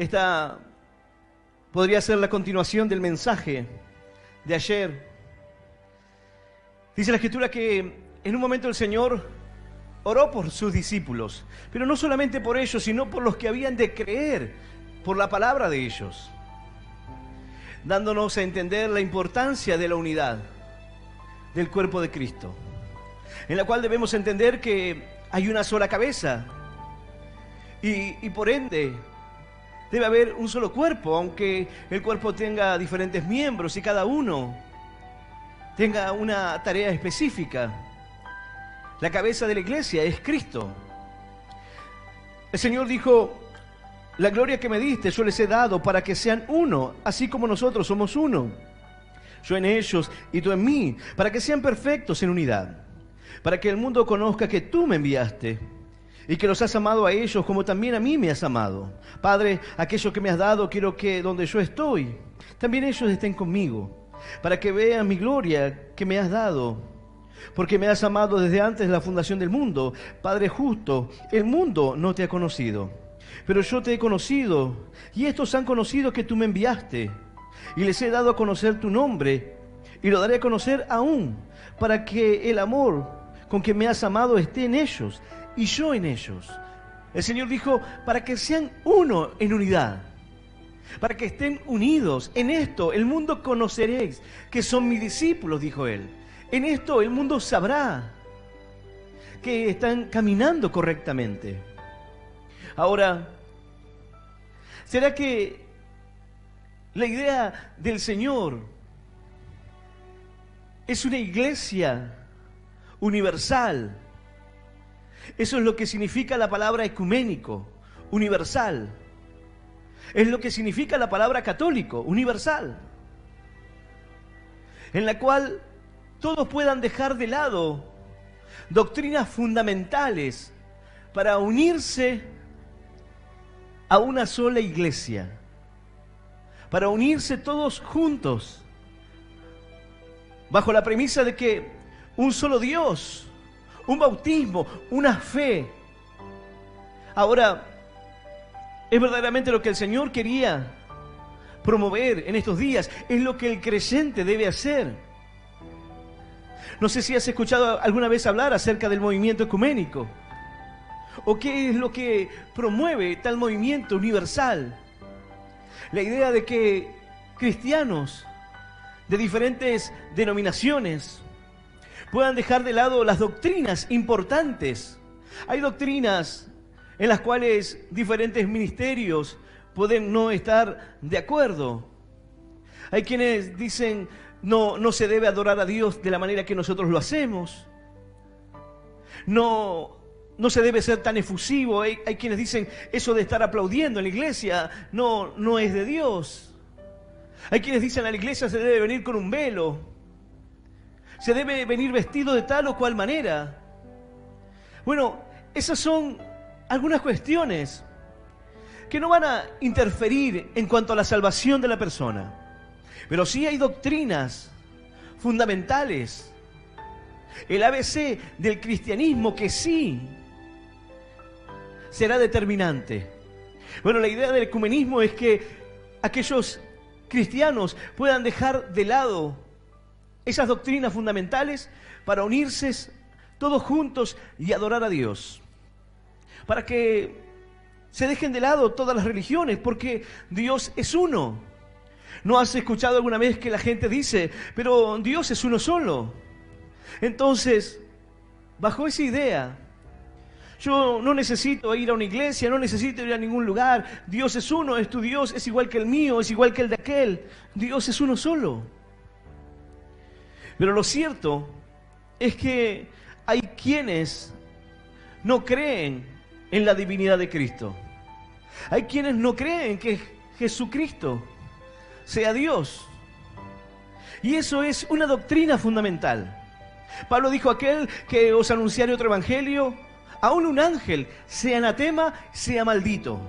Esta podría ser la continuación del mensaje de ayer. Dice la Escritura que en un momento el Señor oró por sus discípulos, pero no solamente por ellos, sino por los que habían de creer por la palabra de ellos, dándonos a entender la importancia de la unidad del cuerpo de Cristo, en la cual debemos entender que hay una sola cabeza y por ende debe haber un solo cuerpo, aunque el cuerpo tenga diferentes miembros y cada uno tenga una tarea específica. La cabeza de la iglesia es Cristo. El Señor dijo: la gloria que me diste yo les he dado para que sean uno, así como nosotros somos uno. Yo en ellos y tú en mí, para que sean perfectos en unidad, para que el mundo conozca que tú me enviaste y que los has amado a ellos como también a mí me has amado. Padre, aquello que me has dado quiero que donde yo estoy, también ellos estén conmigo, para que vean mi gloria que me has dado, porque me has amado desde antes de la fundación del mundo. Padre justo, el mundo no te ha conocido, pero yo te he conocido, y estos han conocido que tú me enviaste, y les he dado a conocer tu nombre, y lo daré a conocer aún, para que el amor con que me has amado esté en ellos, y yo en ellos. El Señor dijo, para que sean uno en unidad, para que estén unidos. En esto el mundo conoceréis que son mis discípulos, dijo Él. En esto el mundo sabrá que están caminando correctamente. Ahora, ¿será que la idea del Señor es una iglesia universal? Eso es lo que significa la palabra ecuménico, universal. Es lo que significa la palabra católico, universal. En la cual todos puedan dejar de lado doctrinas fundamentales para unirse a una sola iglesia, para unirse todos juntos, bajo la premisa de que un solo Dios, un bautismo, una fe. Ahora, es verdaderamente lo que el Señor quería promover en estos días, es lo que el creyente debe hacer. No sé si has escuchado alguna vez hablar acerca del movimiento ecuménico, o qué es lo que promueve tal movimiento universal. La idea de que cristianos de diferentes denominaciones puedan dejar de lado las doctrinas importantes. Hay doctrinas en las cuales diferentes ministerios pueden no estar de acuerdo. Hay quienes dicen no se debe adorar a Dios de la manera que nosotros lo hacemos. No se debe ser tan efusivo. Hay quienes dicen eso de estar aplaudiendo en la iglesia no es de Dios. Hay quienes dicen a la iglesia se debe venir con un velo, se debe venir vestido de tal o cual manera. Bueno, esas son algunas cuestiones que no van a interferir en cuanto a la salvación de la persona. Pero sí hay doctrinas fundamentales, el ABC del cristianismo, que sí será determinante. Bueno, la idea del ecumenismo es que aquellos cristianos puedan dejar de lado esas doctrinas fundamentales para unirse todos juntos y adorar a Dios. Para que se dejen de lado todas las religiones, porque Dios es uno. ¿No has escuchado alguna vez que la gente dice, pero Dios es uno solo? Entonces, bajo esa idea, yo no necesito ir a una iglesia, no necesito ir a ningún lugar. Dios es uno, es tu Dios, es igual que el mío, es igual que el de aquel. Dios es uno solo. Pero lo cierto es que hay quienes no creen en la divinidad de Cristo. Hay quienes no creen que Jesucristo sea Dios. Y eso es una doctrina fundamental. Pablo dijo: aquel que os anunciare otro evangelio, aún un ángel, sea anatema, sea maldito.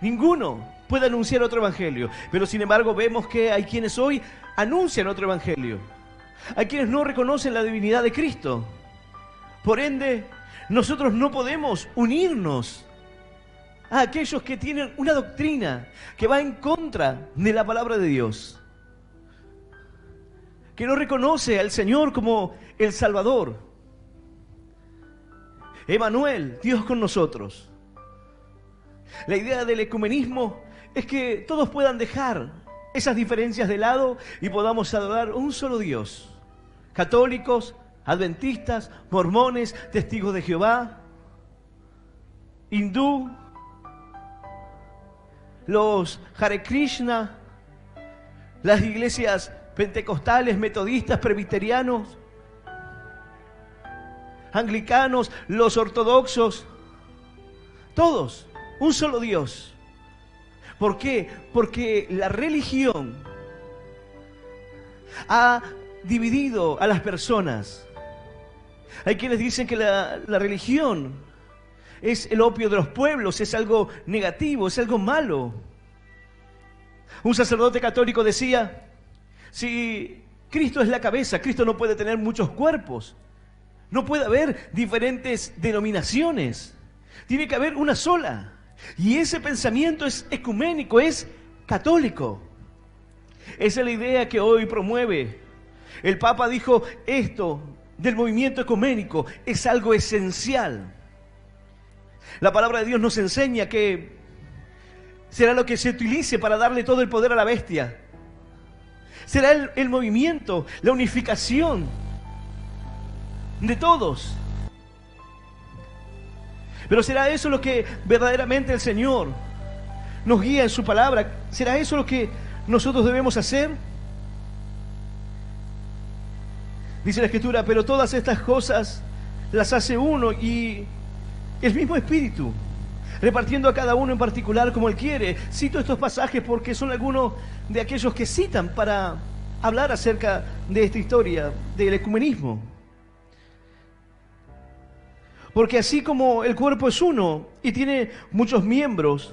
Ninguno puede anunciar otro evangelio, pero sin embargo vemos que hay quienes hoy anuncian otro evangelio. Hay quienes no reconocen la divinidad de Cristo. Por ende, nosotros no podemos unirnos a aquellos que tienen una doctrina que va en contra de la palabra de Dios, que no reconoce al Señor como el Salvador. Emmanuel, Dios con nosotros. La idea del ecumenismo es que todos puedan dejar esas diferencias de lado y podamos adorar un solo Dios. Católicos, adventistas, mormones, testigos de Jehová, hindú, los Hare Krishna, las iglesias pentecostales, metodistas, presbiterianos, anglicanos, los ortodoxos, todos, un solo Dios. ¿Por qué? Porque la religión ha dividido a las personas. Hay quienes dicen que la religión es el opio de los pueblos, es algo negativo, es algo malo. Un sacerdote católico decía, si Cristo es la cabeza, Cristo no puede tener muchos cuerpos. No puede haber diferentes denominaciones. Tiene que haber una sola. Y ese pensamiento es ecuménico, es católico. Esa es la idea que hoy promueve. El Papa dijo esto del movimiento ecuménico es algo esencial. La palabra de Dios nos enseña que será lo que se utilice para darle todo el poder a la bestia. Será el movimiento, la unificación de todos. Pero ¿será eso lo que verdaderamente el Señor nos guía en su palabra? ¿Será eso lo que nosotros debemos hacer? Dice la Escritura, pero todas estas cosas las hace uno y el mismo Espíritu, repartiendo a cada uno en particular como Él quiere. Cito estos pasajes porque son algunos de aquellos que citan para hablar acerca de esta historia del ecumenismo. Porque así como el cuerpo es uno y tiene muchos miembros,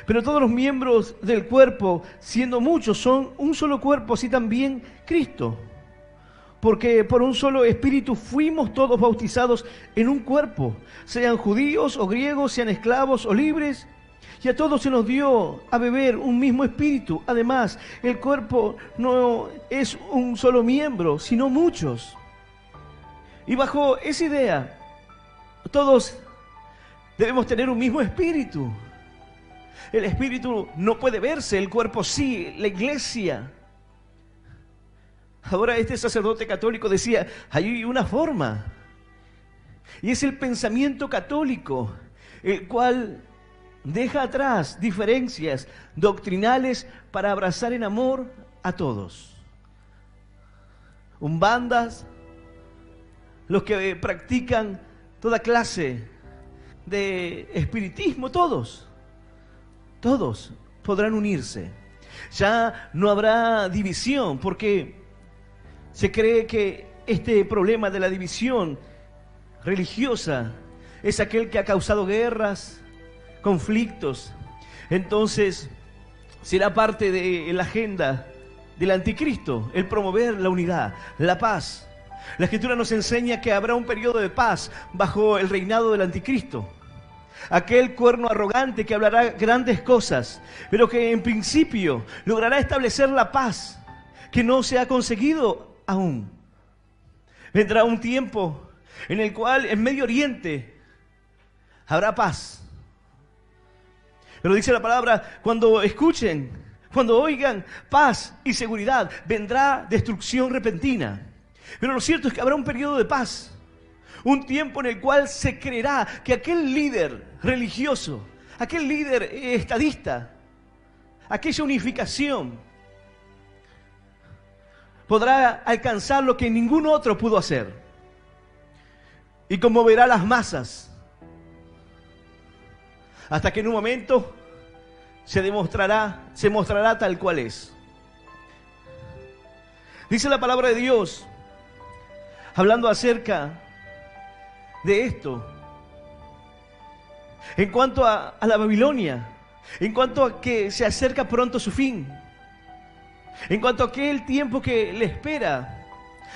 pero todos los miembros del cuerpo, siendo muchos, son un solo cuerpo, así también Cristo. Porque por un solo espíritu fuimos todos bautizados en un cuerpo, sean judíos o griegos, sean esclavos o libres, y a todos se nos dio a beber un mismo espíritu. Además, el cuerpo no es un solo miembro, sino muchos. Y bajo esa idea, todos debemos tener un mismo espíritu. El espíritu no puede verse, el cuerpo sí, la iglesia. Ahora este sacerdote católico decía, hay una forma. Y es el pensamiento católico, el cual deja atrás diferencias doctrinales para abrazar en amor a todos. Umbandas, los que practican toda clase de espiritismo, todos podrán unirse. Ya no habrá división, porque se cree que este problema de la división religiosa es aquel que ha causado guerras, conflictos. Entonces, será parte de la agenda del anticristo, el promover la unidad, la paz. La Escritura nos enseña que habrá un periodo de paz bajo el reinado del anticristo. Aquel cuerno arrogante que hablará grandes cosas, pero que en principio logrará establecer la paz que no se ha conseguido aún. Vendrá un tiempo en el cual en Medio Oriente habrá paz. Pero dice la palabra, cuando escuchen, cuando oigan paz y seguridad, vendrá destrucción repentina. Pero lo cierto es que habrá un periodo de paz, un tiempo en el cual se creerá que aquel líder religioso, aquel líder estadista, aquella unificación, podrá alcanzar lo que ningún otro pudo hacer y conmoverá las masas hasta que en un momento se mostrará tal cual es. Dice la palabra de Dios, hablando acerca de esto, en cuanto a la Babilonia, en cuanto a que se acerca pronto su fin, en cuanto a aquel tiempo que le espera,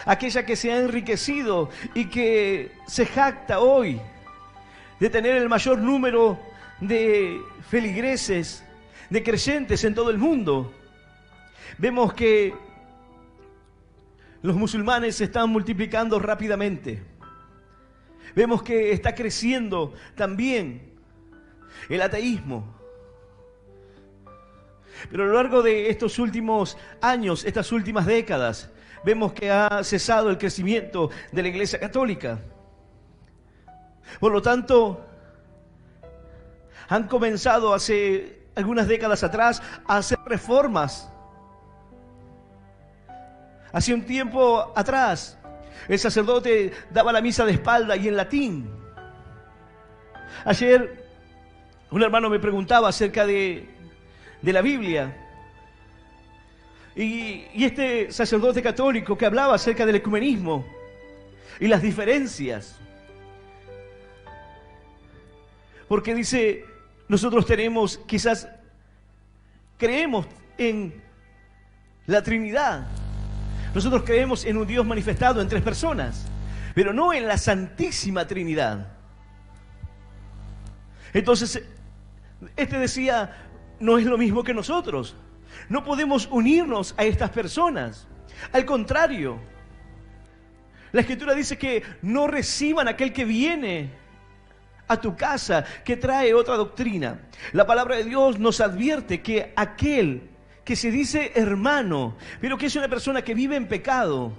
aquella que se ha enriquecido y que se jacta hoy de tener el mayor número de feligreses, de creyentes en todo el mundo. Vemos que los musulmanes se están multiplicando rápidamente. Vemos que está creciendo también el ateísmo. Pero a lo largo de estos últimos años, estas últimas décadas, vemos que ha cesado el crecimiento de la Iglesia Católica. Por lo tanto, han comenzado hace algunas décadas atrás a hacer reformas. Hace un tiempo atrás, el sacerdote daba la misa de espalda y en latín. Ayer, un hermano me preguntaba acerca de la Biblia. Y este sacerdote católico que hablaba acerca del ecumenismo y las diferencias. Porque dice, nosotros creemos en la Trinidad. Nosotros creemos en un Dios manifestado en 3 personas, pero no en la Santísima Trinidad. Entonces, este decía, no es lo mismo que nosotros. No podemos unirnos a estas personas. Al contrario, la Escritura dice que no reciban a aquel que viene a tu casa, que trae otra doctrina. La palabra de Dios nos advierte que aquel que se dice hermano, pero que es una persona que vive en pecado,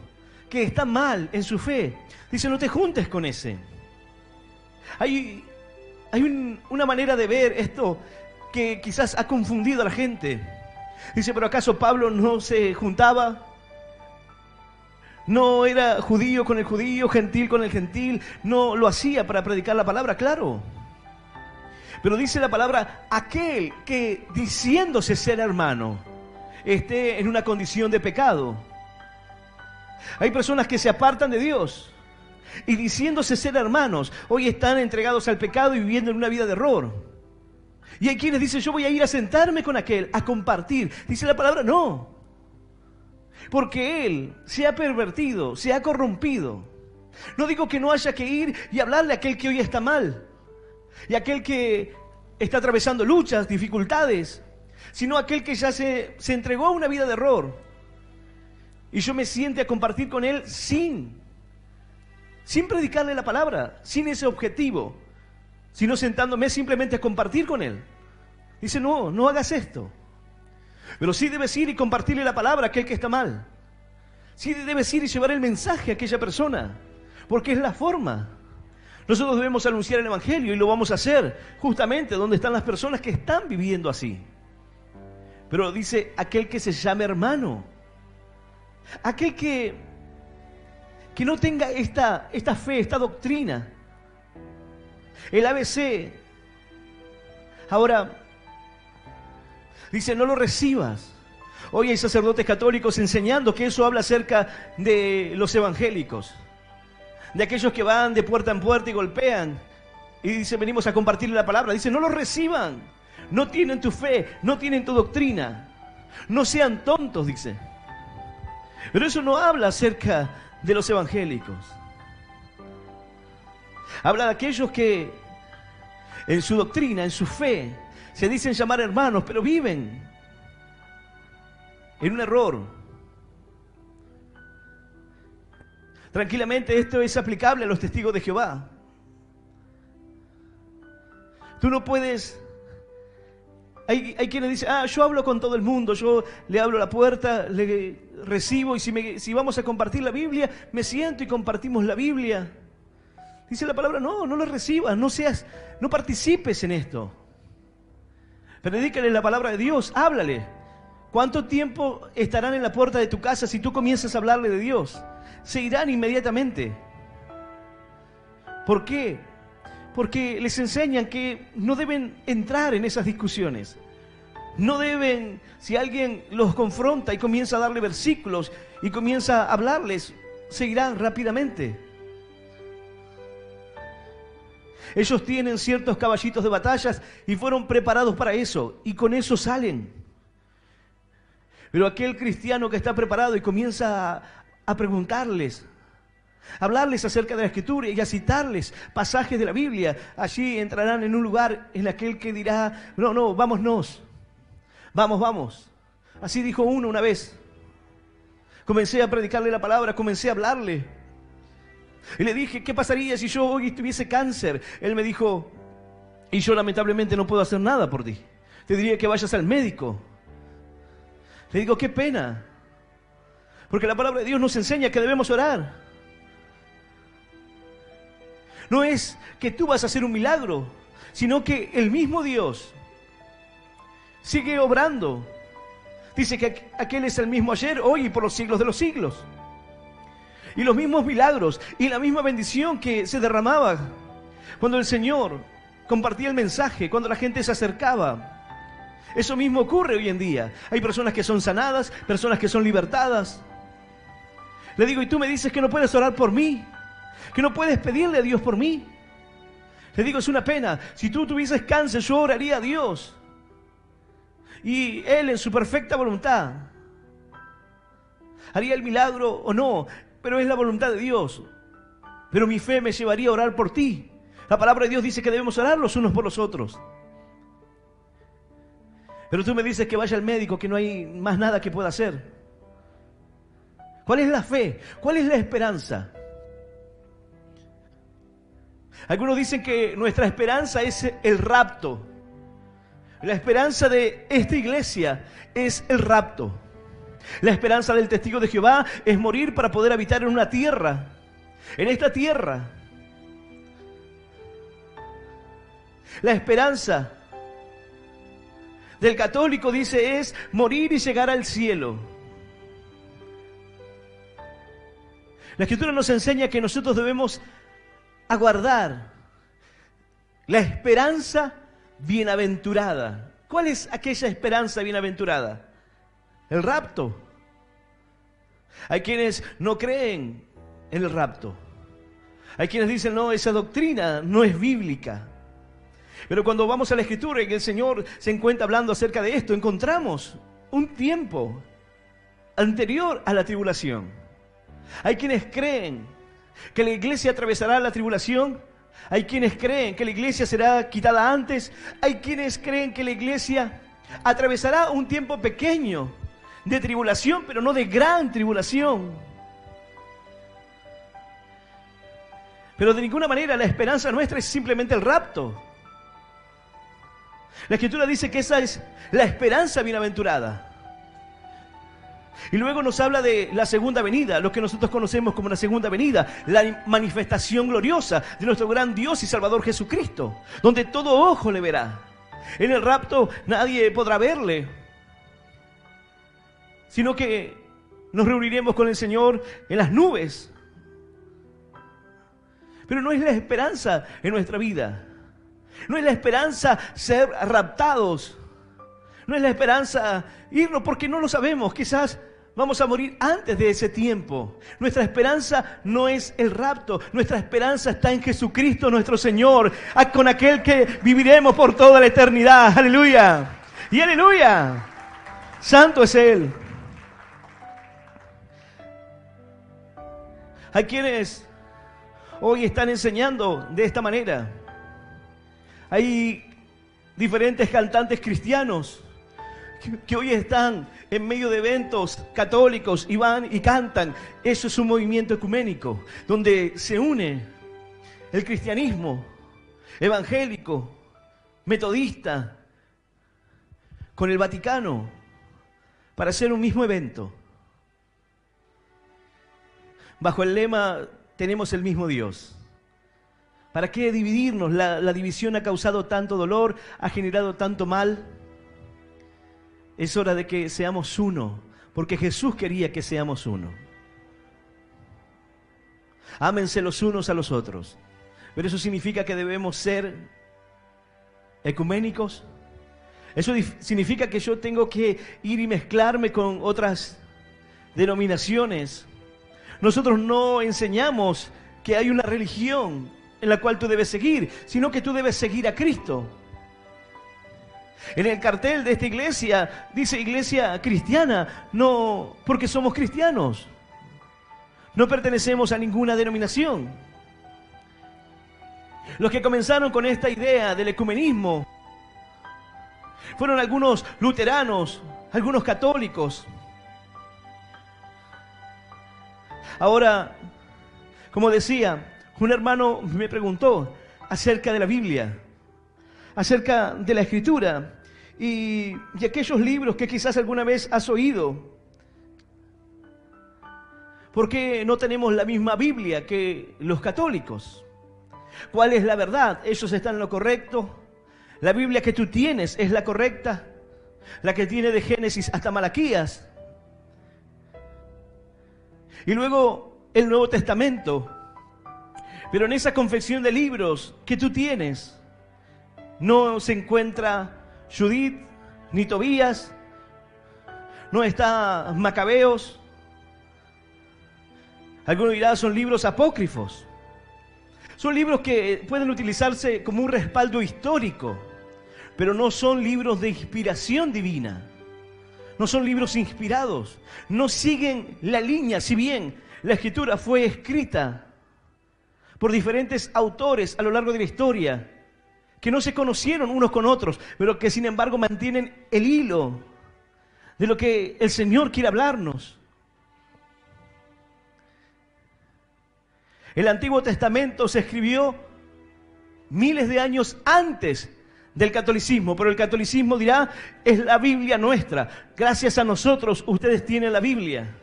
que está mal en su fe, dice, no te juntes con ese. Hay una manera de ver esto que quizás ha confundido a la gente. Dice, ¿pero acaso Pablo no se juntaba? ¿No era judío con el judío, gentil con el gentil? ¿No lo hacía para predicar la palabra? Claro. Pero dice la palabra, aquel que diciéndose ser hermano esté en una condición de pecado. Hay personas que se apartan de Dios y diciéndose ser hermanos, hoy están entregados al pecado y viviendo en una vida de error. Y hay quienes dicen, yo voy a ir a sentarme con aquel, a compartir. Dice la palabra, no. Porque él se ha pervertido, se ha corrompido. No digo que no haya que ir y hablarle a aquel que hoy está mal. Y a aquel que está atravesando luchas, dificultades. Sino a aquel que ya se entregó a una vida de error. Y yo me siente a compartir con él sin predicarle la palabra, sin ese objetivo. Sino sentándome simplemente a compartir con él. Dice, no hagas esto. Pero sí debes ir y compartirle la palabra a aquel que está mal. Sí debes ir y llevar el mensaje a aquella persona. Porque es la forma. Nosotros debemos anunciar el Evangelio y lo vamos a hacer justamente donde están las personas que están viviendo así. Pero dice, aquel que se llame hermano. Aquel que no tenga esta fe, esta doctrina. El ABC. Ahora, dice, no lo recibas. Hoy hay sacerdotes católicos enseñando que eso habla acerca de los evangélicos. De aquellos que van de puerta en puerta y golpean. Y dicen, venimos a compartirle la palabra. Dice, no lo reciban. No tienen tu fe, no tienen tu doctrina. No sean tontos, dice. Pero eso no habla acerca de los evangélicos. Habla de aquellos que en su doctrina, en su fe, se dicen llamar hermanos, pero viven en un error. Tranquilamente esto es aplicable a los testigos de Jehová. Tú no puedes... Hay quienes dicen, yo hablo con todo el mundo, yo le abro la puerta, le recibo y si vamos a compartir la Biblia, me siento y compartimos la Biblia. Dice la palabra, no lo recibas, no participes en esto. Predícale la palabra de Dios, háblale. ¿Cuánto tiempo estarán en la puerta de tu casa si tú comienzas a hablarle de Dios? Se irán inmediatamente. ¿Por qué? Porque les enseñan que no deben entrar en esas discusiones. No deben, si alguien los confronta y comienza a darle versículos y comienza a hablarles, se irán rápidamente. Ellos tienen ciertos caballitos de batallas y fueron preparados para eso, y con eso salen. Pero aquel cristiano que está preparado y comienza a preguntarles, hablarles acerca de la Escritura y a citarles pasajes de la Biblia. Allí entrarán en un lugar en aquel que dirá, no, vámonos, vamos. Así dijo uno una vez. Comencé a predicarle la palabra, comencé a hablarle. Y le dije, ¿qué pasaría si yo hoy tuviese cáncer? Él me dijo, y yo lamentablemente no puedo hacer nada por ti. Te diría que vayas al médico. Le digo, qué pena. Porque la palabra de Dios nos enseña que debemos orar. No es que tú vas a hacer un milagro, sino que el mismo Dios sigue obrando. Dice que aquel es el mismo ayer, hoy y por los siglos de los siglos. Y los mismos milagros y la misma bendición que se derramaba cuando el Señor compartía el mensaje, cuando la gente se acercaba. Eso mismo ocurre hoy en día. Hay personas que son sanadas, personas que son libertadas. Le digo, y tú me dices que no puedes orar por mí, que no puedes pedirle a Dios por mí. Le digo, es una pena. Si tú tuvieses cáncer, yo oraría a Dios. Y Él en su perfecta voluntad haría el milagro o no, pero es la voluntad de Dios. Pero mi fe me llevaría a orar por ti. La palabra de Dios dice que debemos orar los unos por los otros. Pero tú me dices que vaya al médico, que no hay más nada que pueda hacer. ¿Cuál es la fe? ¿Cuál es la esperanza? Algunos dicen que nuestra esperanza es el rapto. La esperanza de esta iglesia es el rapto. La esperanza del testigo de Jehová es morir para poder habitar en una tierra. En esta tierra. La esperanza del católico, dice, es morir y llegar al cielo. La Escritura nos enseña que nosotros debemos aguardar la esperanza bienaventurada. ¿Cuál es aquella esperanza bienaventurada? El rapto. Hay quienes no creen en el rapto. Hay quienes dicen, no, esa doctrina no es bíblica. Pero cuando vamos a la Escritura y que el Señor se encuentra hablando acerca de esto, encontramos un tiempo anterior a la tribulación. Hay quienes creen que la iglesia atravesará la tribulación. Hay quienes creen que la iglesia será quitada antes. Hay quienes creen que la iglesia atravesará un tiempo pequeño de tribulación, pero no de gran tribulación. Pero de ninguna manera la esperanza nuestra es simplemente el rapto. La Escritura dice que esa es la esperanza bienaventurada. Y luego nos habla de la segunda venida, lo que nosotros conocemos como la segunda venida, la manifestación gloriosa de nuestro gran Dios y Salvador Jesucristo, donde todo ojo le verá. En el rapto nadie podrá verle, sino que nos reuniremos con el Señor en las nubes. Pero no es la esperanza en nuestra vida. No es la esperanza ser raptados. No es la esperanza irnos porque no lo sabemos. Quizás vamos a morir antes de ese tiempo. Nuestra esperanza no es el rapto. Nuestra esperanza está en Jesucristo nuestro Señor, con aquel que viviremos por toda la eternidad. Aleluya. Y aleluya. Santo es Él. Hay quienes hoy están enseñando de esta manera. Hay diferentes cantantes cristianos que hoy están en medio de eventos católicos y van y cantan. Eso es un movimiento ecuménico, donde se une el cristianismo evangélico, metodista, con el Vaticano, para hacer un mismo evento. Bajo el lema, tenemos el mismo Dios. ¿Para qué dividirnos? La división ha causado tanto dolor, ha generado tanto mal. Es hora de que seamos uno, porque Jesús quería que seamos uno. Ámense los unos a los otros. Pero eso significa que debemos ser ecuménicos. Eso significa que yo tengo que ir y mezclarme con otras denominaciones. Nosotros no enseñamos que hay una religión en la cual tú debes seguir, sino que tú debes seguir a Cristo. En el cartel de esta iglesia dice iglesia cristiana, no porque somos cristianos. No pertenecemos a ninguna denominación. Los que comenzaron con esta idea del ecumenismo fueron algunos luteranos, algunos católicos. Ahora, como decía, un hermano me preguntó acerca de la Biblia, acerca de la Escritura y aquellos libros que quizás alguna vez has oído. ¿Por qué no tenemos la misma Biblia que los católicos? ¿Cuál es la verdad? ¿Ellos están en lo correcto? ¿La Biblia que tú tienes es la correcta? ¿La que tiene de Génesis hasta Malaquías? Y luego el Nuevo Testamento. Pero en esa confección de libros que tú tienes, no se encuentra Judith ni Tobías, no está Macabeos. Algunos dirán, son libros apócrifos. Son libros que pueden utilizarse como un respaldo histórico, pero no son libros de inspiración divina. No son libros inspirados. No siguen la línea, si bien la Escritura fue escrita por diferentes autores a lo largo de la historia, que no se conocieron unos con otros, pero que sin embargo mantienen el hilo de lo que el Señor quiere hablarnos. El Antiguo Testamento se escribió miles de años antes del catolicismo, pero el catolicismo dirá, es la Biblia nuestra. Gracias a nosotros ustedes tienen la Biblia.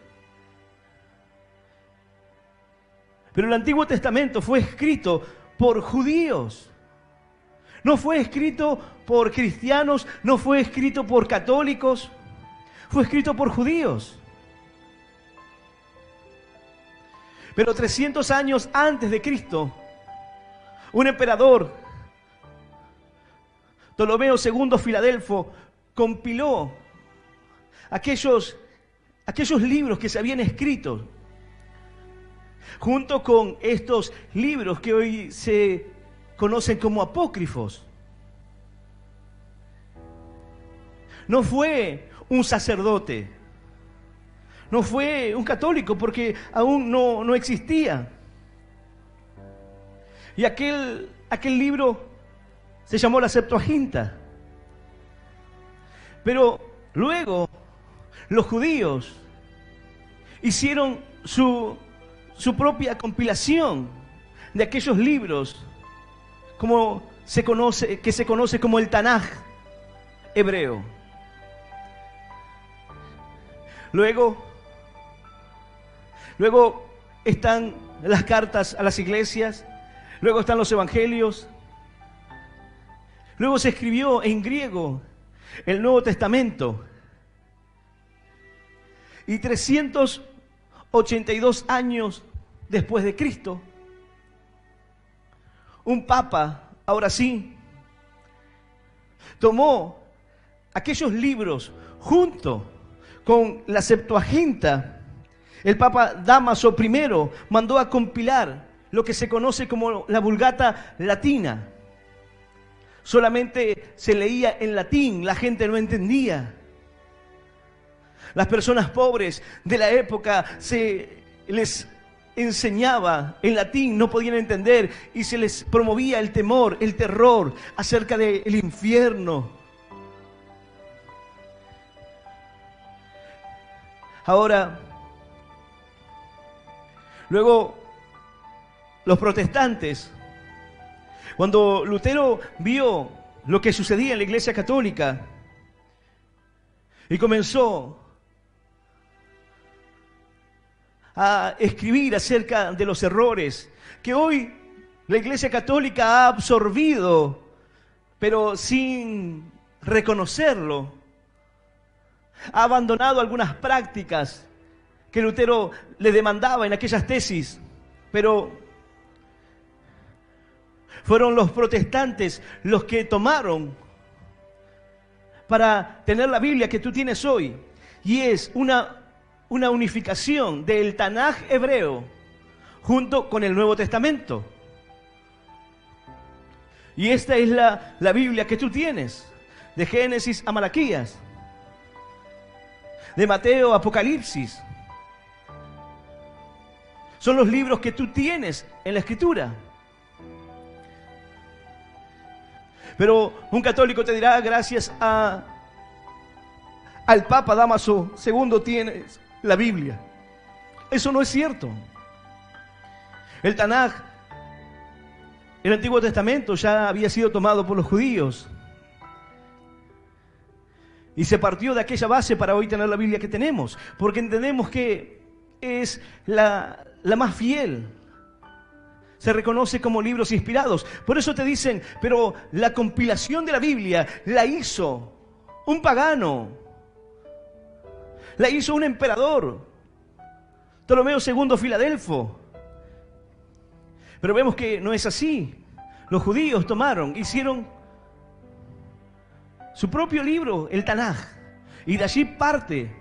Pero el Antiguo Testamento fue escrito por judíos. No fue escrito por cristianos, no fue escrito por católicos, fue escrito por judíos. Pero 300 años antes de Cristo, un emperador, Ptolomeo II Filadelfo, compiló aquellos libros que se habían escrito, junto con estos libros que hoy se conocen como apócrifos. No fue un sacerdote, no fue un católico, porque aún no existía. Y aquel libro se llamó la Septuaginta. Pero luego los judíos hicieron su propia compilación de aquellos libros que se conoce como el Tanaj hebreo. Luego están las cartas a las iglesias, luego están los evangelios, luego se escribió en griego el Nuevo Testamento. Y 382 años después de Cristo, un papa, ahora sí, tomó aquellos libros junto con la Septuaginta. El Papa Dámaso I mandó a compilar lo que se conoce como la Vulgata Latina. Solamente se leía en latín, la gente no entendía. Las personas pobres de la época se les enseñaba en latín, no podían entender, y se les promovía el temor, el terror acerca del infierno. Ahora, luego, los protestantes, cuando Lutero vio lo que sucedía en la Iglesia Católica y comenzó a escribir acerca de los errores que hoy la Iglesia Católica ha absorbido, pero sin reconocerlo, ha abandonado algunas prácticas que Lutero le demandaba en aquellas tesis, pero fueron los protestantes los que tomaron para tener la Biblia que tú tienes hoy, y es una unificación del Tanaj hebreo junto con el Nuevo Testamento. Y esta es la Biblia que tú tienes, de Génesis a Malaquías, de Mateo a Apocalipsis. Son los libros que tú tienes en la Escritura. Pero un católico te dirá, gracias al Papa Dámaso II tienes la Biblia. Eso no es cierto. El Tanaj, el Antiguo Testamento, ya había sido tomado por los judíos. Y se partió de aquella base para hoy tener la Biblia que tenemos. Porque entendemos que es la más fiel. Se reconoce como libros inspirados. Por eso te dicen, pero la compilación de la Biblia la hizo un pagano. La hizo un emperador. Ptolomeo II Filadelfo. Pero vemos que no es así. Los judíos hicieron su propio libro, el Tanaj. Y de allí parte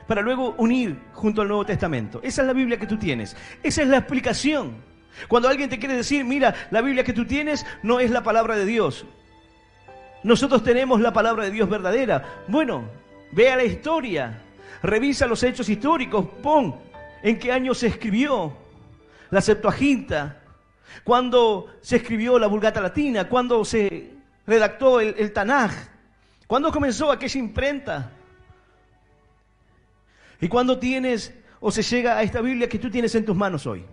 para luego unir junto al Nuevo Testamento. Esa es la Biblia que tú tienes. Esa es la explicación. Cuando alguien te quiere decir, mira, la Biblia que tú tienes no es la palabra de Dios. Nosotros tenemos la palabra de Dios verdadera. Bueno, vea la historia, revisa los hechos históricos, pon en qué año se escribió la Septuaginta, cuándo se escribió la Vulgata Latina, cuándo se redactó el Tanaj, cuándo comenzó aquella imprenta. ¿Y cuándo tienes o se llega a esta Biblia que tú tienes en tus manos hoy?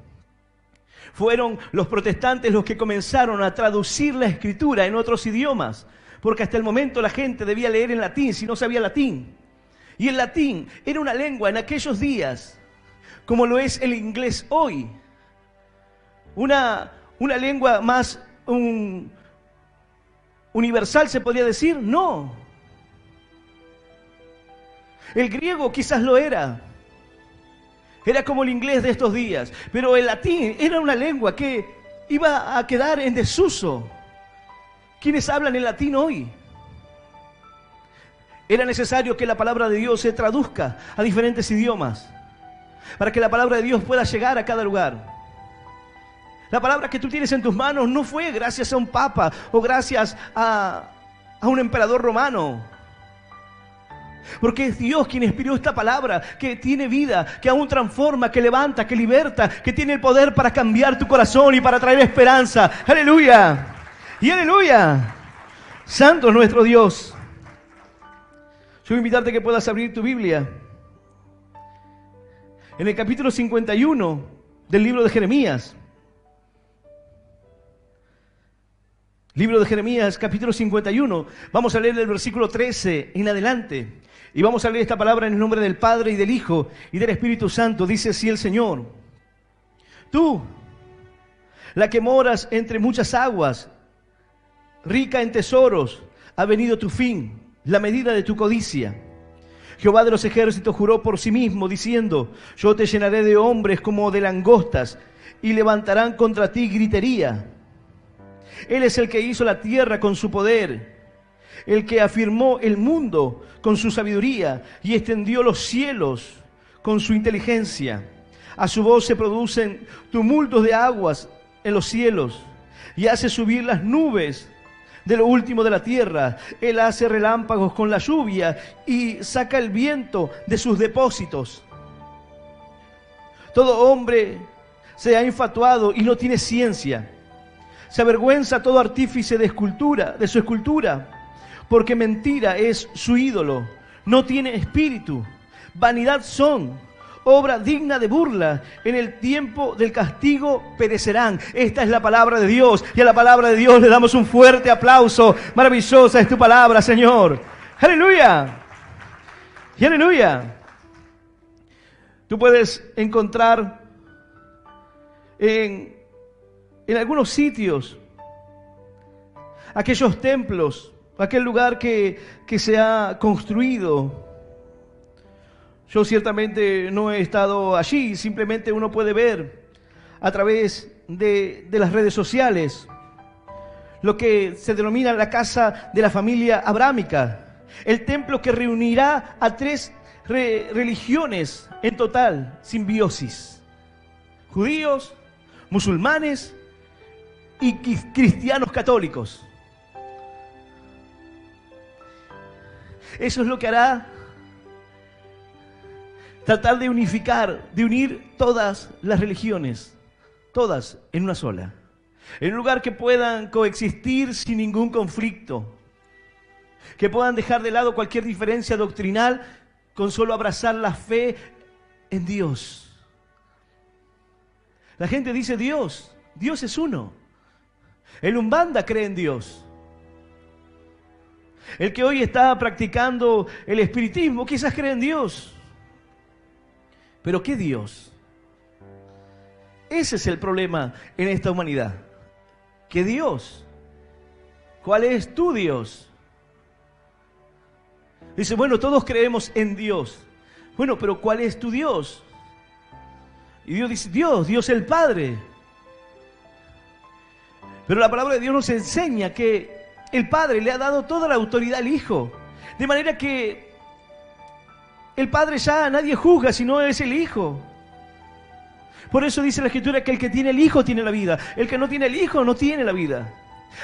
Fueron los protestantes los que comenzaron a traducir la Escritura en otros idiomas, porque hasta el momento la gente debía leer en latín si no sabía latín. Y el latín era una lengua en aquellos días, como lo es el inglés hoy. Una lengua más universal, se podría decir, no. El griego quizás lo era. Era como el inglés de estos días. Pero el latín era una lengua que iba a quedar en desuso. ¿Quiénes hablan el latín hoy? Era necesario que la palabra de Dios se traduzca a diferentes idiomas para que la palabra de Dios pueda llegar a cada lugar. La palabra que tú tienes en tus manos no fue gracias a un papa o gracias a un emperador romano. Porque es Dios quien inspiró esta palabra, que tiene vida, que aún transforma, que levanta, que liberta, que tiene el poder para cambiar tu corazón y para traer esperanza. ¡Aleluya! ¡Y aleluya! Santo es nuestro Dios. Yo voy a invitarte a que puedas abrir tu Biblia en el capítulo 51 del libro de Jeremías. Libro de Jeremías, capítulo 51. Vamos a leer el versículo 13 en adelante. Y vamos a leer esta palabra en el nombre del Padre y del Hijo y del Espíritu Santo. Dice así el Señor: Tú, la que moras entre muchas aguas, rica en tesoros, ha venido tu fin, la medida de tu codicia. Jehová de los ejércitos juró por sí mismo, diciendo: Yo te llenaré de hombres como de langostas, y levantarán contra ti gritería. Él es el que hizo la tierra con su poder, el que afirmó el mundo con su sabiduría y extendió los cielos con su inteligencia. A su voz se producen tumultos de aguas en los cielos y hace subir las nubes de lo último de la tierra. Él hace relámpagos con la lluvia y saca el viento de sus depósitos. Todo hombre se ha infatuado y no tiene ciencia. Se avergüenza todo artífice de su escultura, porque mentira es su ídolo, no tiene espíritu, vanidad son, obra digna de burla, en el tiempo del castigo perecerán. Esta es la palabra de Dios, y a la palabra de Dios le damos un fuerte aplauso. Maravillosa es tu palabra, Señor. ¡Aleluya! ¡Y aleluya! Tú puedes encontrar en algunos sitios aquellos templos, aquel lugar que se ha construido. Yo ciertamente no he estado allí, simplemente uno puede ver a través de las redes sociales lo que se denomina la casa de la familia abrámica, el templo que reunirá a 3 religiones en total simbiosis: judíos, musulmanes y cristianos católicos. Eso es lo que hará tratar de unificar, de unir todas las religiones, todas en una sola, en un lugar que puedan coexistir sin ningún conflicto, que puedan dejar de lado cualquier diferencia doctrinal con solo abrazar la fe en Dios. La gente dice Dios es uno. El Umbanda cree en Dios. El que hoy está practicando el espiritismo quizás cree en Dios. ¿Pero qué Dios? Ese es el problema en esta humanidad. ¿Qué Dios? ¿Cuál es tu Dios? Dice, bueno, todos creemos en Dios. Bueno, pero ¿cuál es tu Dios? Y Dios dice, Dios el Padre. Pero la palabra de Dios nos enseña que el Padre le ha dado toda la autoridad al Hijo. De manera que el Padre ya nadie juzga, sino es el Hijo. Por eso dice la Escritura que el que tiene el Hijo tiene la vida. El que no tiene el Hijo no tiene la vida.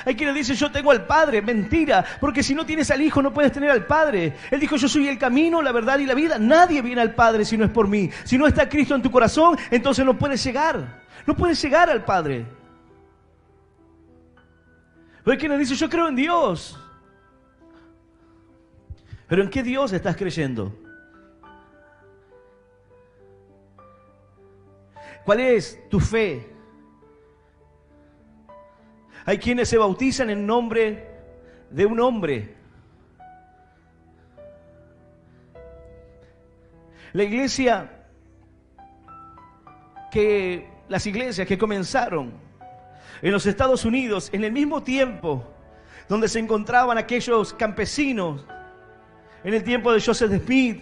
Hay quienes dicen, yo tengo al Padre. Mentira, porque si no tienes al Hijo no puedes tener al Padre. Él dijo, yo soy el camino, la verdad y la vida. Nadie viene al Padre si no es por mí. Si no está Cristo en tu corazón, entonces no puedes llegar. No puedes llegar al Padre. Pero hay quienes dicen, yo creo en Dios. ¿Pero en qué Dios estás creyendo? ¿Cuál es tu fe? Hay quienes se bautizan en nombre de un hombre. La iglesia las iglesias que comenzaron en los Estados Unidos en el mismo tiempo donde se encontraban aquellos campesinos, en el tiempo de Joseph Smith,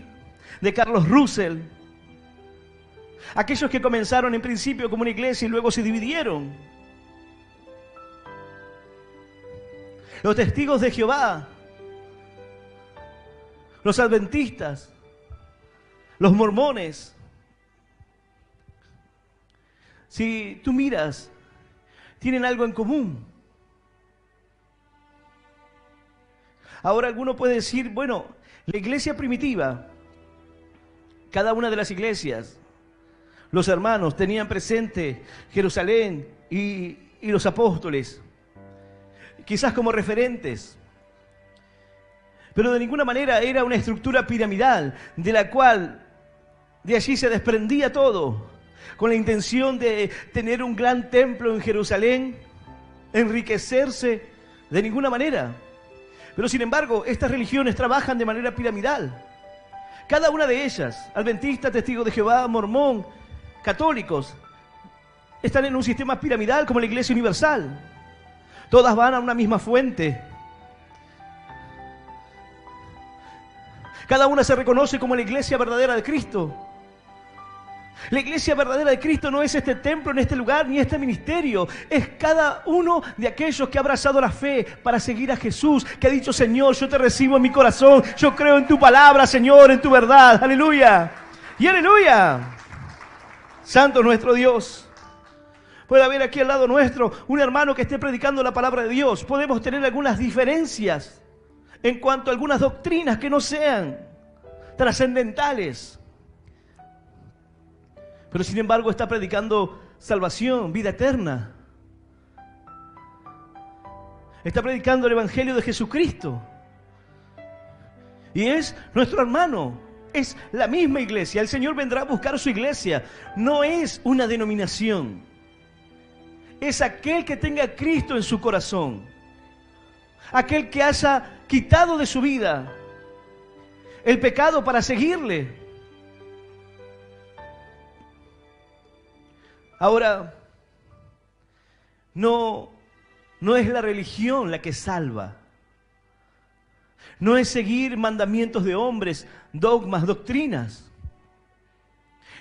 de Carlos Russell, aquellos que comenzaron en principio como una iglesia y luego se dividieron. Los testigos de Jehová, los adventistas, los mormones. Si tú miras, tienen algo en común. Ahora alguno puede decir, bueno, la iglesia primitiva, cada una de las iglesias, los hermanos tenían presente Jerusalén y los apóstoles, quizás como referentes, pero de ninguna manera era una estructura piramidal de la cual de allí se desprendía todo, con la intención de tener un gran templo en Jerusalén, enriquecerse, de ninguna manera. Pero sin embargo, estas religiones trabajan de manera piramidal. Cada una de ellas, adventista, testigo de Jehová, mormón, católicos, están en un sistema piramidal como la Iglesia Universal. Todas van a una misma fuente. Cada una se reconoce como la iglesia verdadera de Cristo. La iglesia verdadera de Cristo no es este templo, en este lugar, ni este ministerio. Es cada uno de aquellos que ha abrazado la fe para seguir a Jesús, que ha dicho, Señor, yo te recibo en mi corazón. Yo creo en tu palabra, Señor, en tu verdad. Aleluya. Y aleluya. Santo nuestro Dios. Puede haber aquí al lado nuestro un hermano que esté predicando la palabra de Dios. Podemos tener algunas diferencias en cuanto a algunas doctrinas que no sean trascendentales. Pero sin embargo está predicando salvación, vida eterna. Está predicando el Evangelio de Jesucristo. Y es nuestro hermano. Es la misma iglesia. El Señor vendrá a buscar su iglesia. No es una denominación. Es aquel que tenga a Cristo en su corazón. Aquel que haya quitado de su vida el pecado para seguirle. Ahora, no es la religión la que salva. No es seguir mandamientos de hombres, dogmas, doctrinas.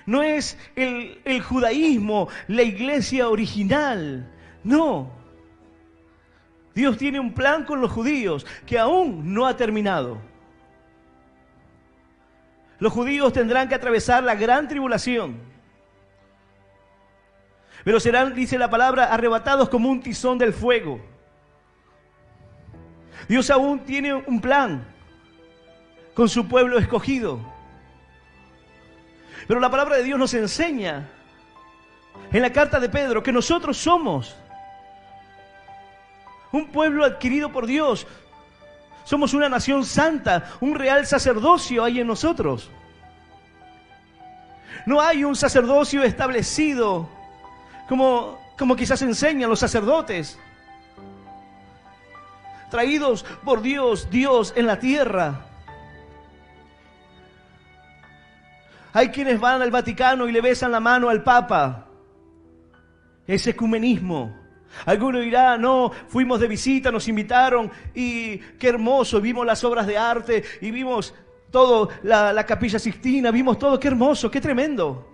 No es el judaísmo, la iglesia original. No. Dios tiene un plan con los judíos que aún no ha terminado. Los judíos tendrán que atravesar la gran tribulación. Pero serán, dice la palabra, arrebatados como un tizón del fuego. Dios aún tiene un plan con su pueblo escogido. Pero la palabra de Dios nos enseña en la carta de Pedro que nosotros somos un pueblo adquirido por Dios. Somos una nación santa, un real sacerdocio hay en nosotros. No hay un sacerdocio establecido como quizás enseñan los sacerdotes, traídos por Dios en la tierra. Hay quienes van al Vaticano y le besan la mano al Papa. Es ecumenismo. Alguno dirá, no, fuimos de visita, nos invitaron y qué hermoso, vimos las obras de arte y vimos todo, la Capilla Sixtina, vimos todo, qué hermoso, qué tremendo.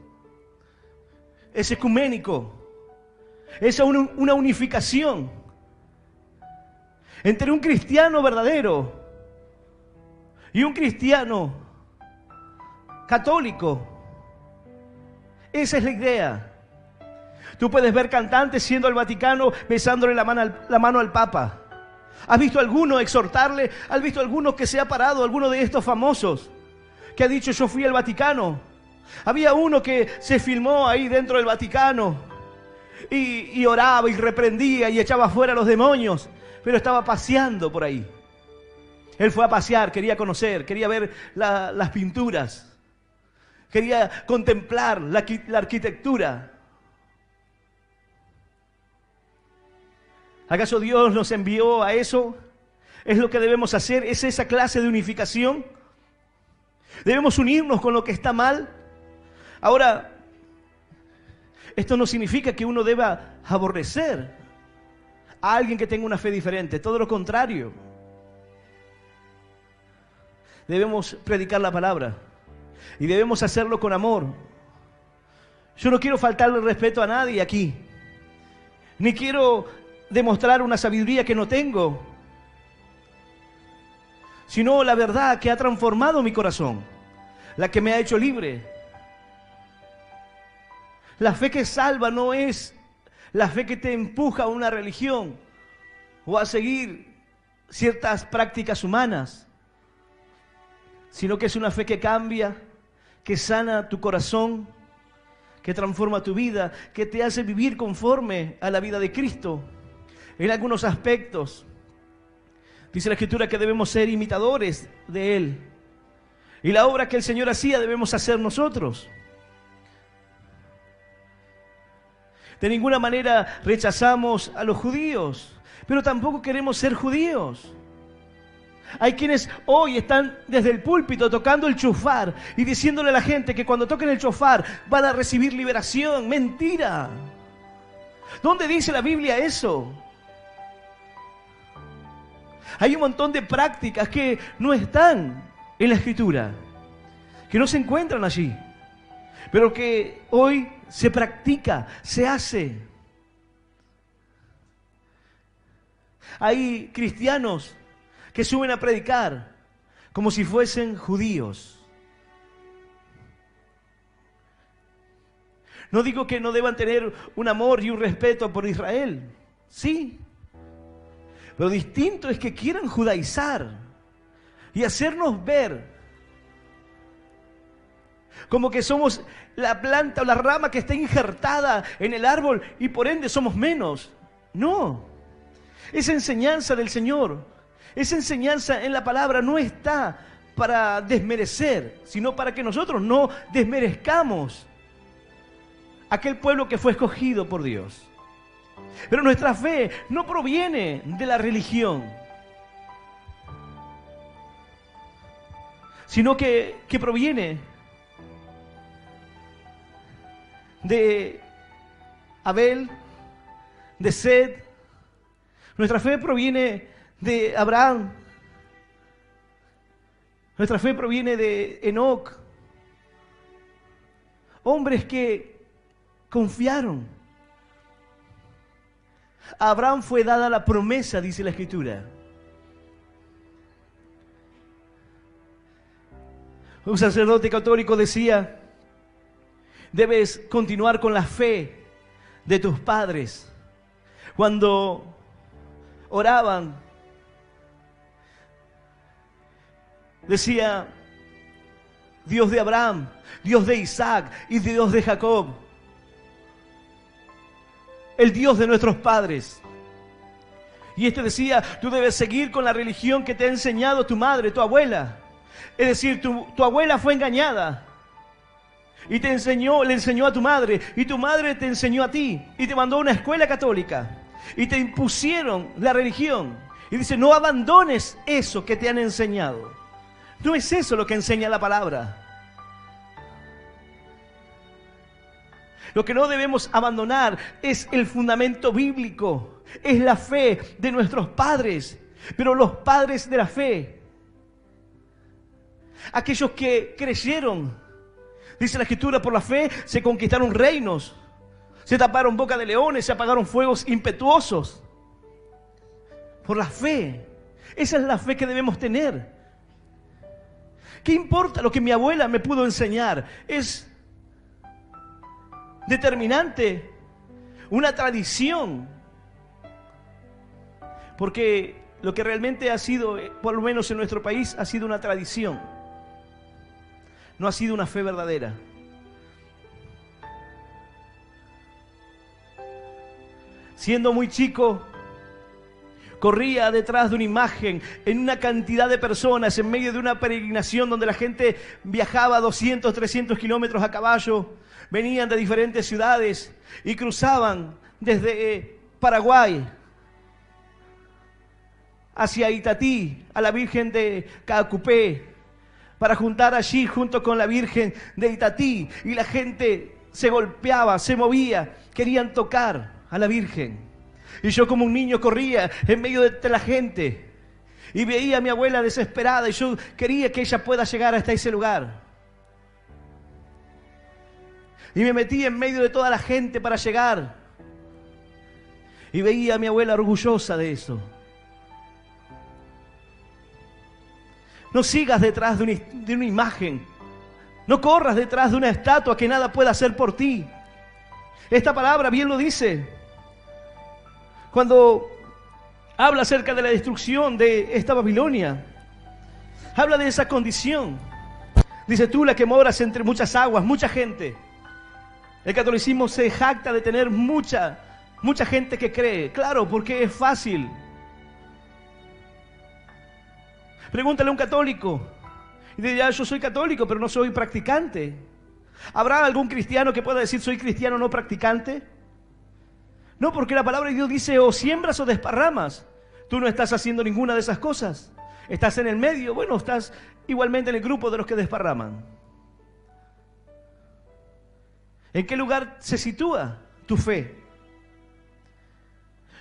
Es ecuménico. Es una unificación entre un cristiano verdadero y un cristiano católico. Esa es la idea. Tú puedes ver cantantes siendo al Vaticano besándole la mano al Papa. ¿Has visto a alguno exhortarle? ¿Has visto a alguno que se ha parado, alguno de estos famosos, que ha dicho yo fui al Vaticano? Había uno que se filmó ahí dentro del Vaticano y oraba y reprendía y echaba fuera a los demonios, pero estaba paseando por ahí. Él fue a pasear, quería conocer, quería ver las pinturas, quería contemplar la arquitectura. ¿Acaso Dios nos envió a eso? ¿Es lo que debemos hacer? ¿Es esa clase de unificación? ¿Debemos unirnos con lo que está mal? Ahora, esto no significa que uno deba aborrecer a alguien que tenga una fe diferente. Todo lo contrario. Debemos predicar la palabra y debemos hacerlo con amor. Yo no quiero faltarle el respeto a nadie aquí, ni quiero demostrar una sabiduría que no tengo, sino la verdad que ha transformado mi corazón, la que me ha hecho libre. La fe que salva no es la fe que te empuja a una religión o a seguir ciertas prácticas humanas, sino que es una fe que cambia, que sana tu corazón, que transforma tu vida, que te hace vivir conforme a la vida de Cristo. En algunos aspectos, dice la Escritura que debemos ser imitadores de Él. Y la obra que el Señor hacía debemos hacer nosotros. De ninguna manera rechazamos a los judíos, pero tampoco queremos ser judíos. Hay quienes hoy están desde el púlpito tocando el shofar y diciéndole a la gente que cuando toquen el shofar van a recibir liberación. ¡Mentira! ¿Dónde dice la Biblia eso? Hay un montón de prácticas que no están en la Escritura, que no se encuentran allí, pero que hoy se practica, se hace. Hay cristianos que suben a predicar como si fuesen judíos. No digo que no deban tener un amor y un respeto por Israel, sí. Lo distinto es que quieran judaizar y hacernos ver como que somos la planta o la rama que está injertada en el árbol y por ende somos menos. No, esa enseñanza del Señor, esa enseñanza en la palabra no está para desmerecer, sino para que nosotros no desmerezcamos aquel pueblo que fue escogido por Dios. Pero nuestra fe no proviene de la religión, sino que proviene de Abel, de Set. Nuestra fe proviene de Abraham. Nuestra fe proviene de Enoc. Hombres que confiaron. A Abraham fue dada la promesa, dice la Escritura. Un sacerdote católico decía: debes continuar con la fe de tus padres. Cuando oraban, decía: Dios de Abraham, Dios de Isaac y Dios de Jacob. El Dios de nuestros padres. Y decía, tú debes seguir con la religión que te ha enseñado tu madre, tu abuela. Es decir, tu abuela fue engañada y le enseñó a tu madre, y tu madre te enseñó a ti y te mandó a una escuela católica y te impusieron la religión. Y dice, no abandones eso que te han enseñado. No es eso lo que enseña la palabra. Lo que no debemos abandonar es el fundamento bíblico, es la fe de nuestros padres, pero los padres de la fe, aquellos que creyeron, dice la Escritura, por la fe se conquistaron reinos, se taparon boca de leones, se apagaron fuegos impetuosos. Por la fe. Esa es la fe que debemos tener. ¿Qué importa lo que mi abuela me pudo enseñar? Es determinante, una tradición. Porque lo que realmente ha sido, por lo menos en nuestro país, ha sido una tradición. No ha sido una fe verdadera. Siendo muy chico, corría detrás de una imagen en una cantidad de personas en medio de una peregrinación donde la gente viajaba 200, 300 kilómetros a caballo. Venían de diferentes ciudades y cruzaban desde Paraguay hacia Itatí, a la Virgen de Caacupé, para juntar allí junto con la Virgen de Itatí. Y la gente se golpeaba, se movía, querían tocar a la Virgen. Y yo como un niño corría en medio de la gente y veía a mi abuela desesperada y yo quería que ella pueda llegar hasta ese lugar. Y me metí en medio de toda la gente para llegar. Y veía a mi abuela orgullosa de eso. No sigas detrás de una imagen. No corras detrás de una estatua que nada pueda hacer por ti. Esta palabra bien lo dice. Cuando habla acerca de la destrucción de esta Babilonia, habla de esa condición. Dice, tú la que moras entre muchas aguas, mucha gente. El catolicismo se jacta de tener mucha gente que cree. Claro, porque es fácil. Pregúntale a un católico. Y dirá, yo soy católico, pero no soy practicante. ¿Habrá algún cristiano que pueda decir, soy cristiano no practicante? No, porque la palabra de Dios dice, o siembras o desparramas. Tú no estás haciendo ninguna de esas cosas. Estás en el medio, bueno, estás igualmente en el grupo de los que desparraman. ¿En qué lugar se sitúa tu fe?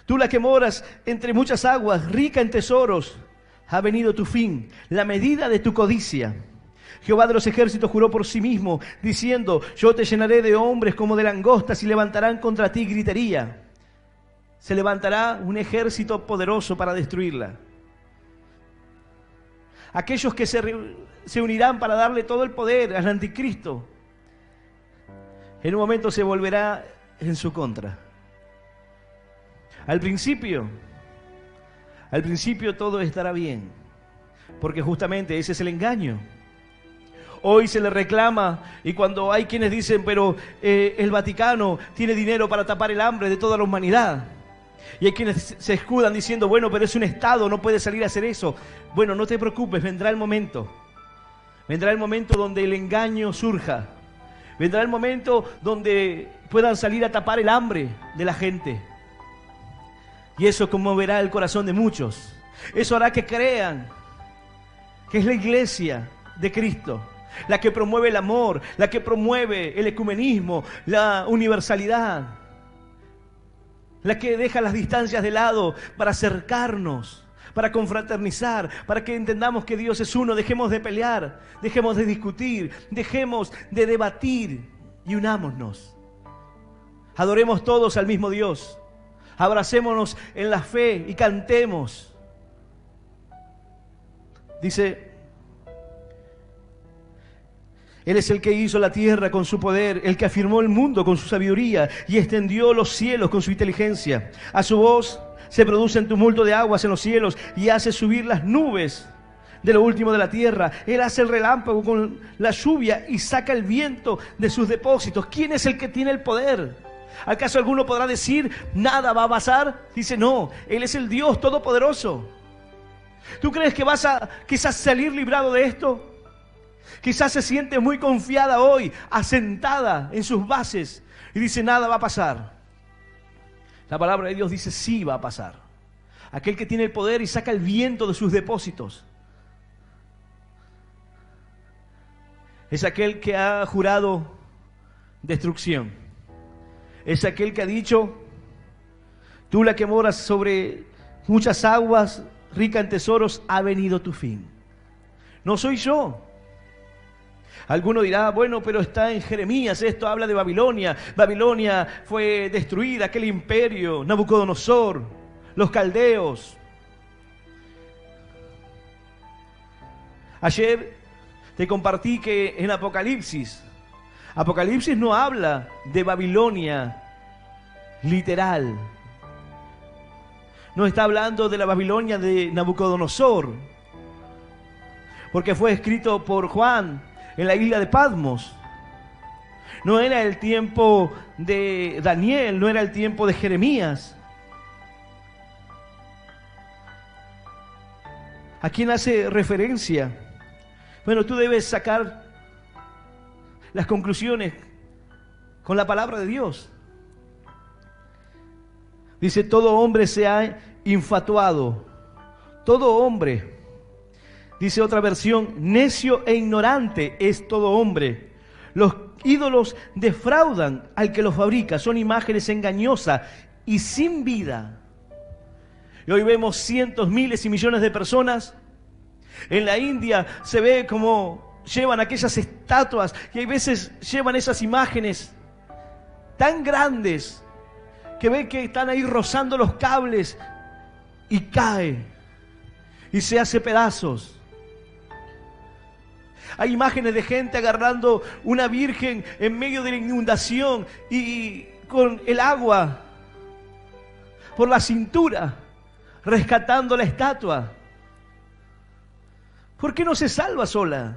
Tú la que moras entre muchas aguas, rica en tesoros, ha venido tu fin, la medida de tu codicia. Jehová de los ejércitos juró por sí mismo, diciendo, yo te llenaré de hombres como de langostas y levantarán contra ti gritería. Se levantará un ejército poderoso para destruirla. Aquellos que se unirán para darle todo el poder al anticristo, en un momento se volverá en su contra. Al principio todo estará bien, porque justamente ese es el engaño. Hoy se le reclama, y cuando hay quienes dicen, pero el Vaticano tiene dinero para tapar el hambre de toda la humanidad. Y hay quienes se escudan diciendo, bueno, pero es un Estado, no puede salir a hacer eso. Bueno, no te preocupes, vendrá el momento. Vendrá el momento donde el engaño surja. Vendrá el momento donde puedan salir a tapar el hambre de la gente. Y eso conmoverá el corazón de muchos. Eso hará que crean que es la iglesia de Cristo la que promueve el amor, la que promueve el ecumenismo, la universalidad, la que deja las distancias de lado para acercarnos, para confraternizar, para que entendamos que Dios es uno. Dejemos de pelear, dejemos de discutir, dejemos de debatir y unámonos. Adoremos todos al mismo Dios. Abracémonos en la fe y cantemos. Dice, Él es el que hizo la tierra con su poder, el que afirmó el mundo con su sabiduría y extendió los cielos con su inteligencia. A su voz se produce un tumulto de aguas en los cielos y hace subir las nubes de lo último de la tierra. Él hace el relámpago con la lluvia y saca el viento de sus depósitos. ¿Quién es el que tiene el poder? ¿Acaso alguno podrá decir, nada va a pasar? Dice, no, Él es el Dios Todopoderoso. ¿Tú crees que vas a quizás salir librado de esto? Quizás se siente muy confiada hoy, asentada en sus bases, y dice, nada va a pasar. La palabra de Dios dice, sí va a pasar. Aquel que tiene el poder y saca el viento de sus depósitos es aquel que ha jurado destrucción. Es aquel que ha dicho, tú la que moras sobre muchas aguas, rica en tesoros, ha venido tu fin. No soy yo. Alguno dirá, bueno, pero está en Jeremías, esto habla de Babilonia. Babilonia fue destruida, aquel imperio, Nabucodonosor, los caldeos. Ayer te compartí que en Apocalipsis no habla de Babilonia literal. No está hablando de la Babilonia de Nabucodonosor, porque fue escrito por Juan en la isla de Patmos. No era el tiempo de Daniel, no era el tiempo de Jeremías. ¿A quién hace referencia? Bueno, tú debes sacar las conclusiones con la palabra de Dios. Dice, todo hombre se ha infatuado. Todo hombre. Dice otra versión, necio e ignorante es todo hombre. Los ídolos defraudan al que los fabrica. Son imágenes engañosas y sin vida. Y hoy vemos cientos, miles y millones de personas. En la India se ve como llevan aquellas estatuas y hay veces llevan esas imágenes tan grandes que ven que están ahí rozando los cables y cae y se hace pedazos. Hay imágenes de gente agarrando una virgen en medio de la inundación y con el agua por la cintura, rescatando la estatua. ¿Por qué no se salva sola?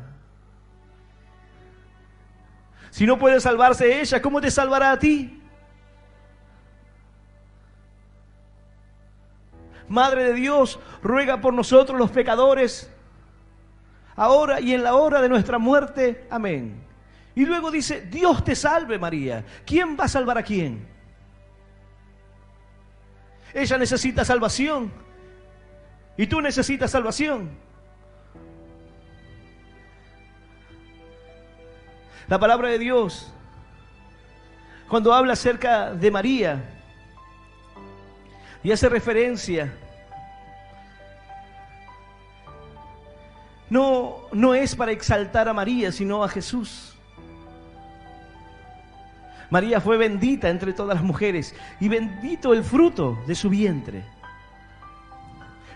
Si no puede salvarse ella, ¿cómo te salvará a ti? Madre de Dios, ruega por nosotros los pecadores, ahora y en la hora de nuestra muerte. Amén. Y luego dice, Dios te salve María. ¿Quién va a salvar a quién? Ella necesita salvación y tú necesitas salvación. La palabra de Dios, cuando habla acerca de María y hace referencia, no es para exaltar a María, sino a Jesús. María fue bendita entre todas las mujeres y bendito el fruto de su vientre.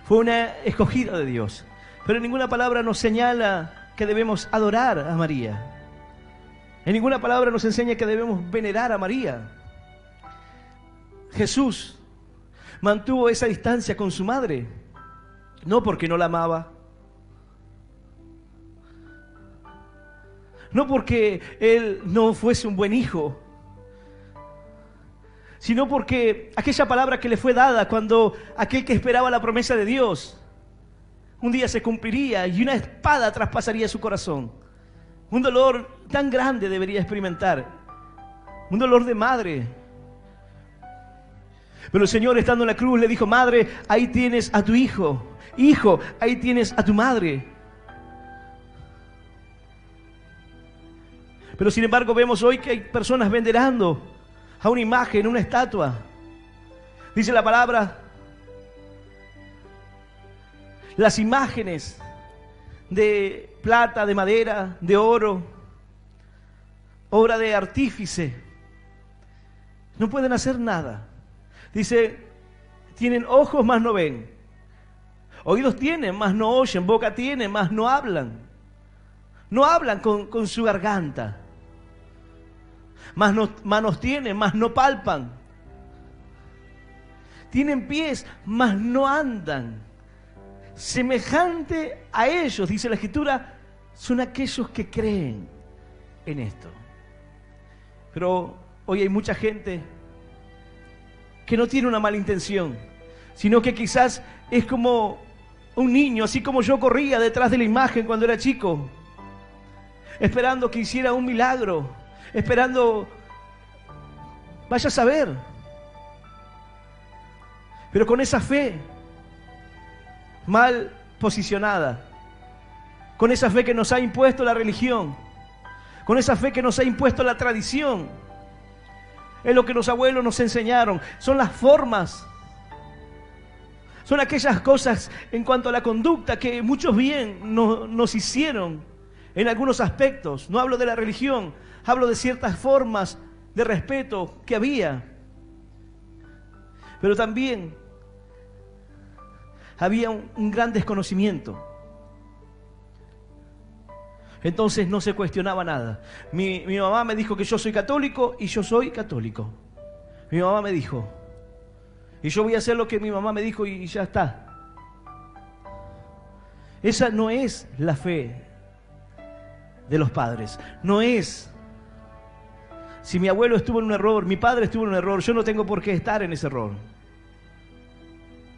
Fue una escogida de Dios, pero en ninguna palabra nos señala que debemos adorar a María. En ninguna palabra nos enseña que debemos venerar a María. Jesús mantuvo esa distancia con su madre, no porque no la amaba, no porque él no fuese un buen hijo, sino porque aquella palabra que le fue dada cuando aquel que esperaba la promesa de Dios un día se cumpliría y una espada traspasaría su corazón. Un dolor tan grande debería experimentar, un dolor de madre. Pero el Señor, estando en la cruz, le dijo, madre, ahí tienes a tu hijo. Hijo, ahí tienes a tu madre. Pero sin embargo vemos hoy que hay personas venerando a una imagen, una estatua. Dice la palabra, las imágenes de plata, de madera, de oro, obra de artífice, no pueden hacer nada. Dice, tienen ojos, mas no ven. Oídos tienen, mas no oyen. Boca tienen, mas no hablan. No hablan con su garganta. Manos tienen, mas no palpan. Tienen pies, mas no andan. semejante a ellos, dice la Escritura, son aquellos que creen en esto. Pero hoy hay mucha gente que no tiene una mala intención, sino que quizás es como un niño, así como yo corría detrás de la imagen cuando era chico, esperando que hiciera un milagro, esperando, vaya a saber, pero con esa fe mal posicionada, con esa fe que nos ha impuesto la religión, con esa fe que nos ha impuesto la tradición. Es lo que los abuelos nos enseñaron, son las formas, son aquellas cosas en cuanto a la conducta que muchos bien nos hicieron en algunos aspectos. No hablo de la religión, hablo de ciertas formas de respeto que había. Pero también había un gran desconocimiento. Entonces no se cuestionaba nada. Mi mamá me dijo que yo soy católico y yo soy católico. Mi mamá me dijo. Y yo voy a hacer lo que mi mamá me dijo y ya está. Esa no es la fe de los padres. No es. Si mi abuelo estuvo en un error, mi padre estuvo en un error, yo no tengo por qué estar en ese error.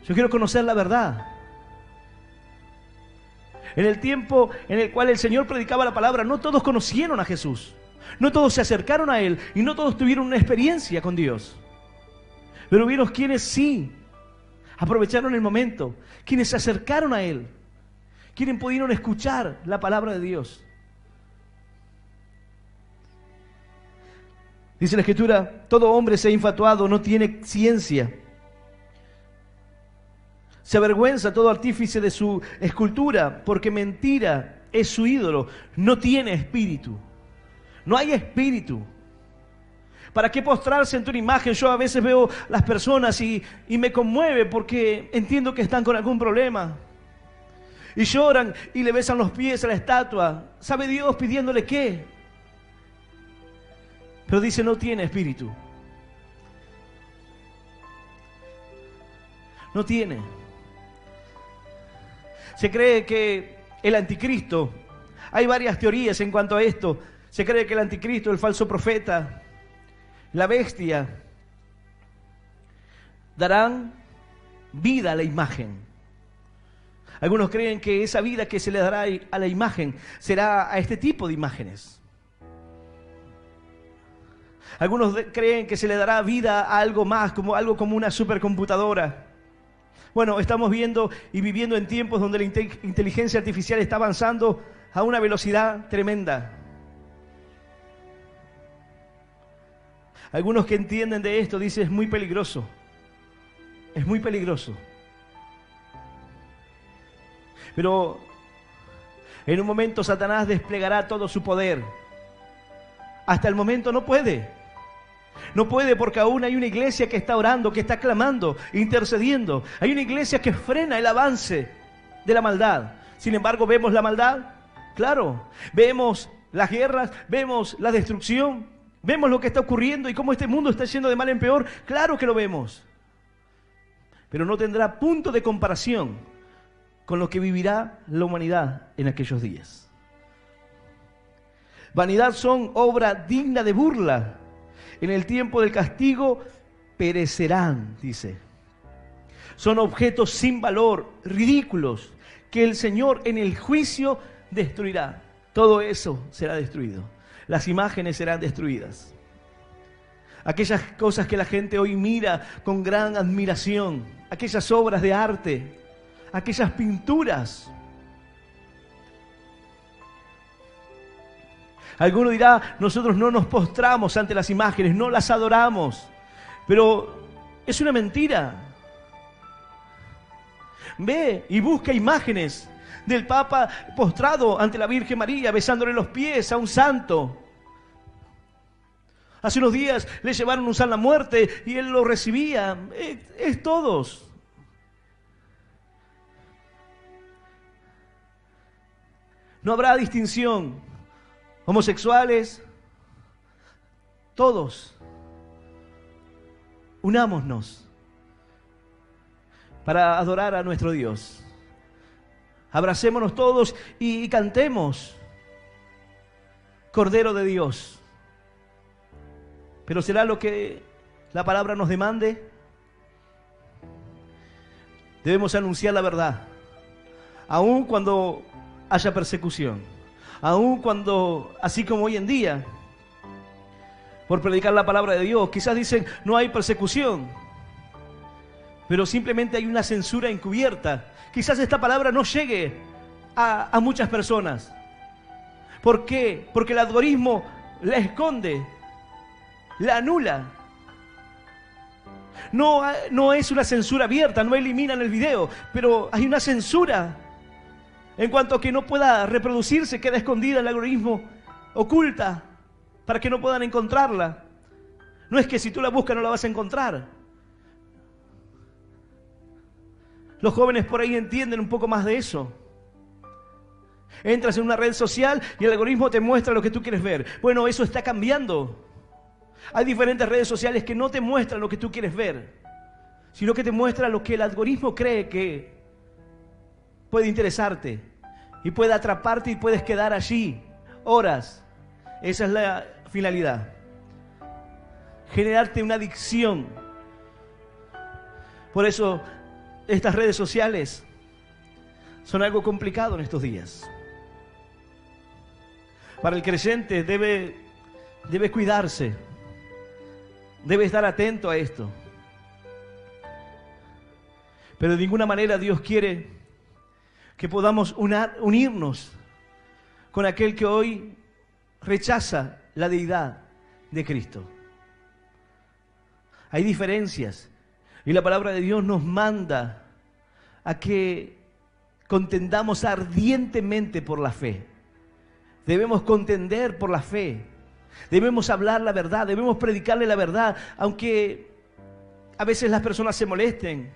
Yo quiero conocer la verdad. En el tiempo en el cual el Señor predicaba la palabra, no todos conocieron a Jesús. No todos se acercaron a Él y no todos tuvieron una experiencia con Dios. Pero hubieron quienes sí aprovecharon el momento, quienes se acercaron a Él, quienes pudieron escuchar la palabra de Dios. Dice la Escritura, todo hombre sea infatuado, no tiene ciencia. Se avergüenza todo artífice de su escultura, porque mentira es su ídolo. No tiene espíritu. No hay espíritu. ¿Para qué postrarse en tu imagen? Yo a veces veo las personas y me conmueve porque entiendo que están con algún problema. Y lloran y le besan los pies a la estatua. ¿Sabe Dios pidiéndole qué? Pero dice, no tiene espíritu. No tiene. Se cree que el anticristo, hay varias teorías en cuanto a esto. Se cree que el anticristo, el falso profeta, la bestia, darán vida a la imagen. Algunos creen que esa vida que se le dará a la imagen será a este tipo de imágenes. Algunos creen que se le dará vida a algo más, como algo como una supercomputadora. Bueno, estamos viendo y viviendo en tiempos donde la inteligencia artificial está avanzando a una velocidad tremenda. Algunos que entienden de esto dicen, es muy peligroso. Es muy peligroso. Pero en un momento Satanás desplegará todo su poder. Hasta el momento no puede. No puede porque aún hay una iglesia que está orando, que está clamando, intercediendo. Hay una iglesia que frena el avance de la maldad. Sin embargo, ¿vemos la maldad? Claro. Vemos las guerras, vemos la destrucción, vemos lo que está ocurriendo y cómo este mundo está yendo de mal en peor. Claro que lo vemos. Pero no tendrá punto de comparación con lo que vivirá la humanidad en aquellos días. Vanidad son obra digna de burla. En el tiempo del castigo perecerán, dice. Son objetos sin valor, ridículos, que el Señor en el juicio destruirá. Todo eso será destruido. Las imágenes serán destruidas. Aquellas cosas que la gente hoy mira con gran admiración, aquellas obras de arte, aquellas pinturas. Alguno dirá, nosotros no nos postramos ante las imágenes, no las adoramos. Pero es una mentira. Ve y busca imágenes del Papa postrado ante la Virgen María, besándole los pies a un santo. Hace unos días le llevaron un San la Muerte y él lo recibía. Es todos. No habrá distinción. Homosexuales, todos, unámonos para adorar a nuestro Dios. Abracémonos todos y cantemos, Cordero de Dios. Pero ¿será lo que la palabra nos demande? Debemos anunciar la verdad, aun cuando haya persecución, aun cuando, así como hoy en día, por predicar la palabra de Dios, quizás dicen no hay persecución, pero simplemente hay una censura encubierta. Quizás esta palabra no llegue a muchas personas. ¿Por qué? Porque el algoritmo la esconde, la anula. No es una censura abierta, no eliminan el video, pero hay una censura en cuanto a que no pueda reproducirse, queda escondida el algoritmo, oculta, para que no puedan encontrarla. No es que si tú la buscas no la vas a encontrar. Los jóvenes por ahí entienden un poco más de eso. Entras en una red social y el algoritmo te muestra lo que tú quieres ver. Bueno, eso está cambiando. Hay diferentes redes sociales que no te muestran lo que tú quieres ver, sino que te muestra lo que el algoritmo cree que puede interesarte y puede atraparte y puedes quedar allí horas. Esa es la finalidad. Generarte una adicción. Por eso estas redes sociales son algo complicado en estos días. Para el creyente debe cuidarse, debe estar atento a esto. Pero de ninguna manera Dios quiere que podamos unirnos con aquel que hoy rechaza la deidad de Cristo. Hay diferencias y la palabra de Dios nos manda a que contendamos ardientemente por la fe. Debemos contender por la fe. Debemos hablar la verdad, debemos predicarle la verdad, aunque a veces las personas se molesten.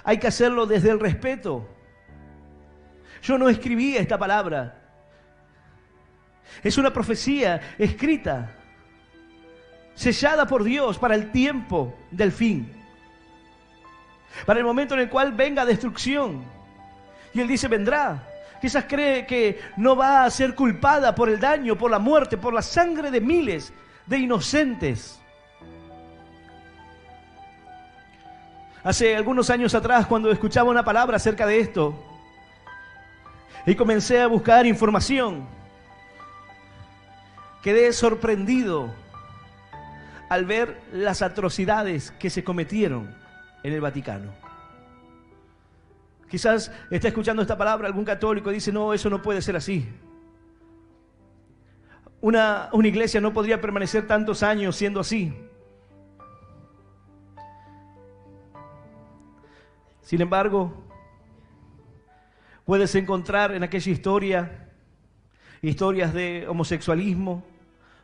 Hay que hacerlo desde el respeto. Yo no escribí esta palabra. Es una profecía escrita, sellada por Dios para el tiempo del fin, para el momento en el cual venga destrucción. Y Él dice, vendrá. Quizás cree que no va a ser culpada por el daño, por la muerte, por la sangre de miles de inocentes. Hace algunos años atrás, cuando escuchaba una palabra acerca de esto y comencé a buscar información, quedé sorprendido al ver las atrocidades que se cometieron en el Vaticano. Quizás está escuchando esta palabra algún católico y dice, no, eso no puede ser así. Una iglesia no podría permanecer tantos años siendo así. Sin embargo, puedes encontrar en aquella historia historias de homosexualismo,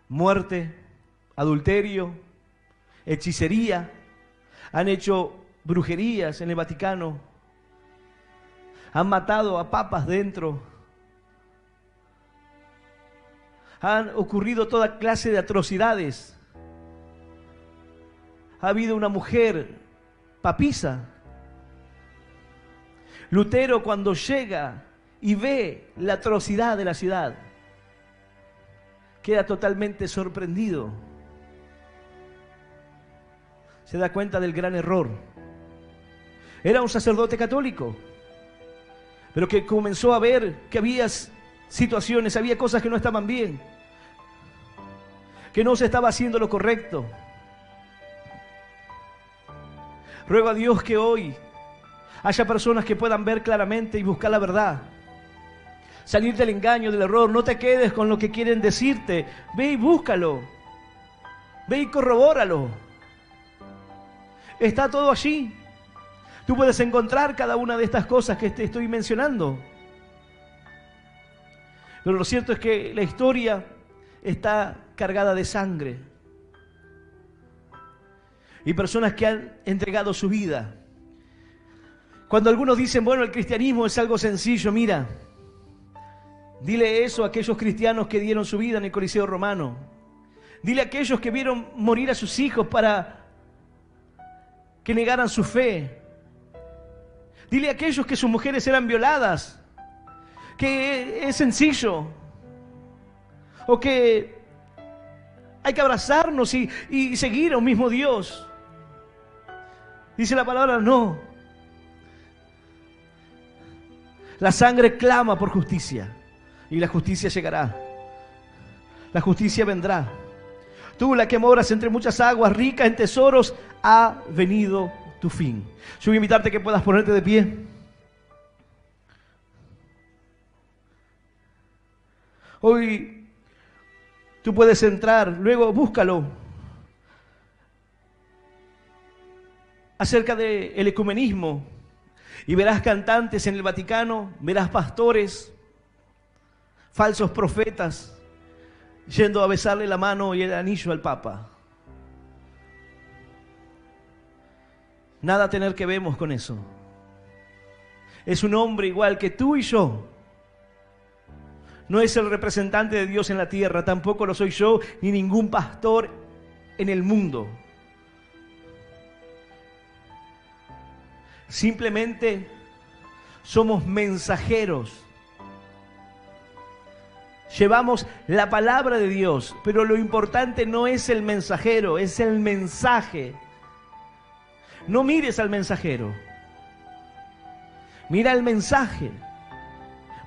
muerte, adulterio, hechicería. Han hecho brujerías en el Vaticano. Han matado a papas dentro. Han ocurrido toda clase de atrocidades. Ha habido una mujer papisa. Lutero, cuando llega y ve la atrocidad de la ciudad, queda totalmente sorprendido. Se da cuenta del gran error. Era un sacerdote católico, pero que comenzó a ver que había situaciones, había cosas que no estaban bien, que no se estaba haciendo lo correcto. Ruego a Dios que hoy haya personas que puedan ver claramente y buscar la verdad. Salir del engaño, del error. No te quedes con lo que quieren decirte. Ve y búscalo. Ve y corrobóralo. Está todo allí. Tú puedes encontrar cada una de estas cosas que te estoy mencionando. Pero lo cierto es que la historia está cargada de sangre. Y personas que han entregado su vida. Cuando algunos dicen, bueno, el cristianismo es algo sencillo, mira, dile eso a aquellos cristianos que dieron su vida en el Coliseo Romano. Dile a aquellos que vieron morir a sus hijos para que negaran su fe. Dile a aquellos que sus mujeres eran violadas que es sencillo, o que hay que abrazarnos y seguir a un mismo Dios. Dice la palabra, no. La sangre clama por justicia y la justicia llegará. La justicia vendrá. Tú, la que moras entre muchas aguas, rica en tesoros, ha venido tu fin. Yo voy a invitarte a que puedas ponerte de pie. Hoy tú puedes entrar, luego búscalo. Acerca del ecumenismo. Y verás cantantes en el Vaticano, verás pastores, falsos profetas, yendo a besarle la mano y el anillo al Papa. Nada tener que ver con eso. Es un hombre igual que tú y yo. No es el representante de Dios en la tierra, tampoco lo soy yo, ni ningún pastor en el mundo. Simplemente somos mensajeros. Llevamos la palabra de Dios, pero lo importante no es el mensajero, es el mensaje. No mires al mensajero. Mira el mensaje,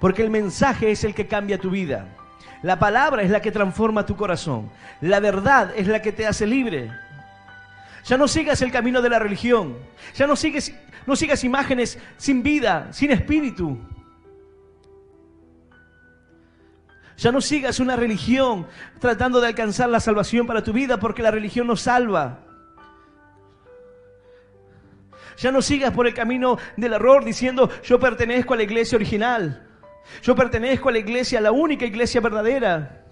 porque el mensaje es el que cambia tu vida. La palabra es la que transforma tu corazón. La verdad es la que te hace libre. Ya no sigas el camino de la religión. Ya no sigas imágenes sin vida, sin espíritu. Ya no sigas una religión tratando de alcanzar la salvación para tu vida, porque la religión no salva. Ya no sigas por el camino del error diciendo, yo pertenezco a la iglesia original. Yo pertenezco a la iglesia, a la única iglesia verdadera.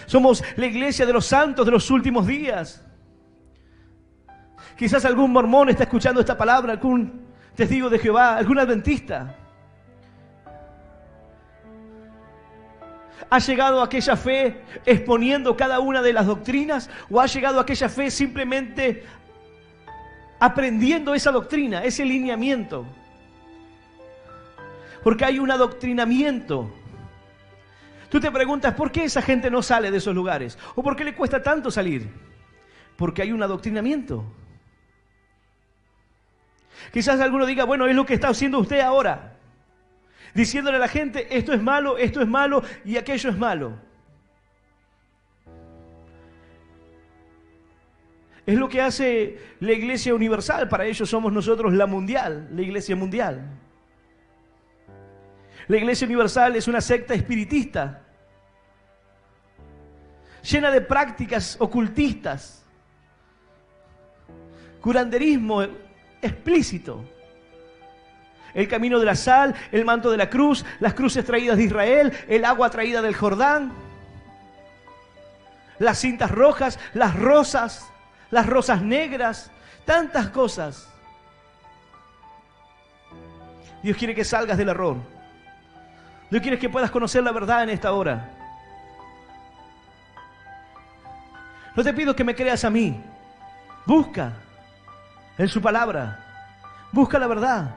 Somos la iglesia de los santos de los últimos días. Quizás algún mormón está escuchando esta palabra, algún testigo de Jehová, algún adventista. ¿Ha llegado a aquella fe exponiendo cada una de las doctrinas? ¿O ha llegado a aquella fe simplemente aprendiendo esa doctrina, ese lineamiento? Porque hay un adoctrinamiento. Tú te preguntas, ¿por qué esa gente no sale de esos lugares? ¿O por qué le cuesta tanto salir? Porque hay un adoctrinamiento. Quizás alguno diga, bueno, es lo que está haciendo usted ahora. Diciéndole a la gente, esto es malo y aquello es malo. Es lo que hace la Iglesia Universal. Para ellos somos nosotros la mundial, la Iglesia Mundial. La Iglesia Universal es una secta espiritista, llena de prácticas ocultistas, curanderismo explícito. El camino de la sal, el manto de la cruz, las cruces traídas de Israel, el agua traída del Jordán, las cintas rojas, las rosas negras, tantas cosas. Dios quiere que salgas del error. Dios quiere que puedas conocer la verdad en esta hora. No te pido que me creas a mí. Busca en su palabra. Busca la verdad.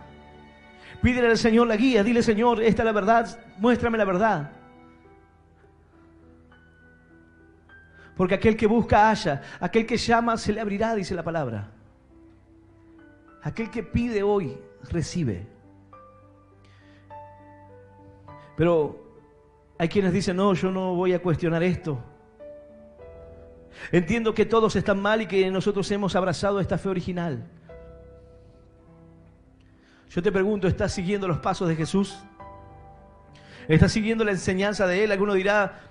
Pídele al Señor la guía. Dile, Señor, esta es la verdad. Muéstrame la verdad. Porque aquel que busca halla. Aquel que llama se le abrirá, dice la palabra. Aquel que pide hoy, recibe. Pero hay quienes dicen, no, yo no voy a cuestionar esto. Entiendo que todos están mal y que nosotros hemos abrazado esta fe original. Yo te pregunto, ¿estás siguiendo los pasos de Jesús? ¿Estás siguiendo la enseñanza de Él? Alguno dirá,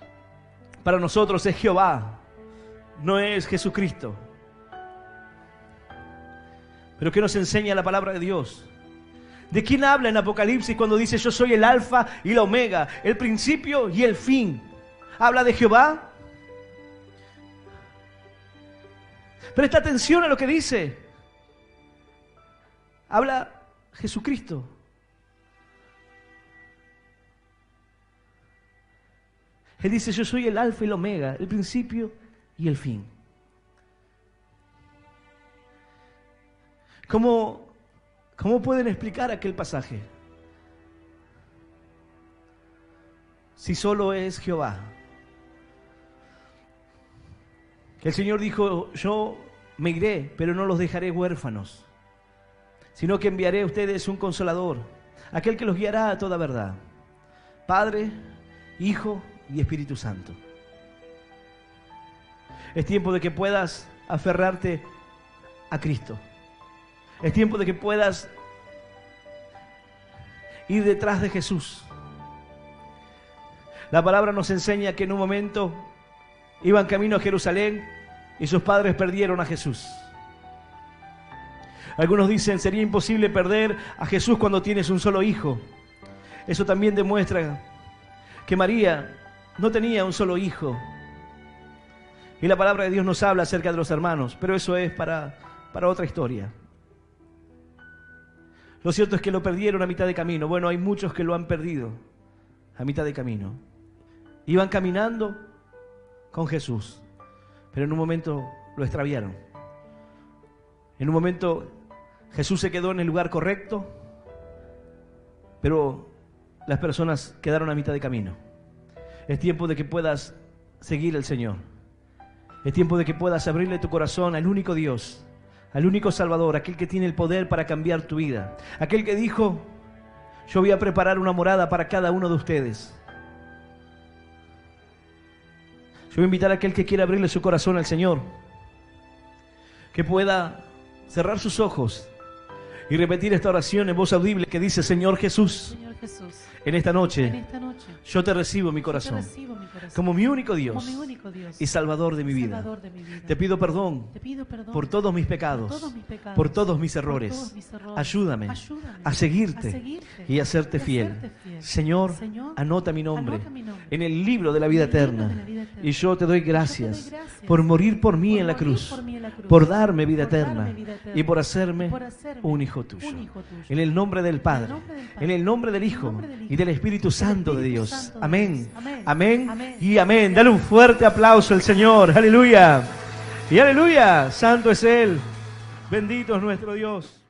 para nosotros es Jehová, no es Jesucristo. Pero ¿qué nos enseña la palabra de Dios? ¿De quién habla en Apocalipsis cuando dice yo soy el alfa y la omega, el principio y el fin? ¿Habla de Jehová? Presta atención a lo que dice. Habla Jesucristo. Él dice yo soy el alfa y la omega, el principio y el fin. ¿Cómo pueden explicar aquel pasaje? si solo es Jehová. El Señor dijo, yo me iré, pero no los dejaré huérfanos, sino que enviaré a ustedes un consolador, aquel que los guiará a toda verdad. Padre, Hijo y Espíritu Santo. Es tiempo de que puedas aferrarte a Cristo. Es tiempo de que puedas ir detrás de Jesús. La palabra nos enseña que en un momento iban camino a Jerusalén y sus padres perdieron a Jesús. Algunos dicen, sería imposible perder a Jesús cuando tienes un solo hijo. Eso también demuestra que María no tenía un solo hijo. Y la palabra de Dios nos habla acerca de los hermanos, pero eso es para otra historia. Lo cierto es que lo perdieron a mitad de camino. Bueno, hay muchos que lo han perdido a mitad de camino. Iban caminando con Jesús, pero en un momento lo extraviaron. En un momento Jesús se quedó en el lugar correcto, pero las personas quedaron a mitad de camino. Es tiempo de que puedas seguir al Señor. Es tiempo de que puedas abrirle tu corazón al único Dios, al único Salvador, aquel que tiene el poder para cambiar tu vida. Aquel que dijo, yo voy a preparar una morada para cada uno de ustedes. Yo voy a invitar a aquel que quiera abrirle su corazón al Señor, que pueda cerrar sus ojos y repetir esta oración en voz audible que dice, Señor Jesús, en esta noche yo te recibo en mi corazón como mi único Dios y Salvador de mi vida. Te pido perdón por todos mis pecados, por todos mis errores. Ayúdame a seguirte y a serte fiel. Señor, anota mi nombre en el libro de la vida eterna. Y yo te doy gracias por morir por mí en la cruz, por darme vida eterna y por hacerme un hijo tuyo. En el nombre del Padre, en el nombre del Hijo y del Espíritu Santo de Dios. Amén, amén y amén. Dale un fuerte aplauso al Señor. Aleluya. Y aleluya. Santo es Él. Bendito es nuestro Dios.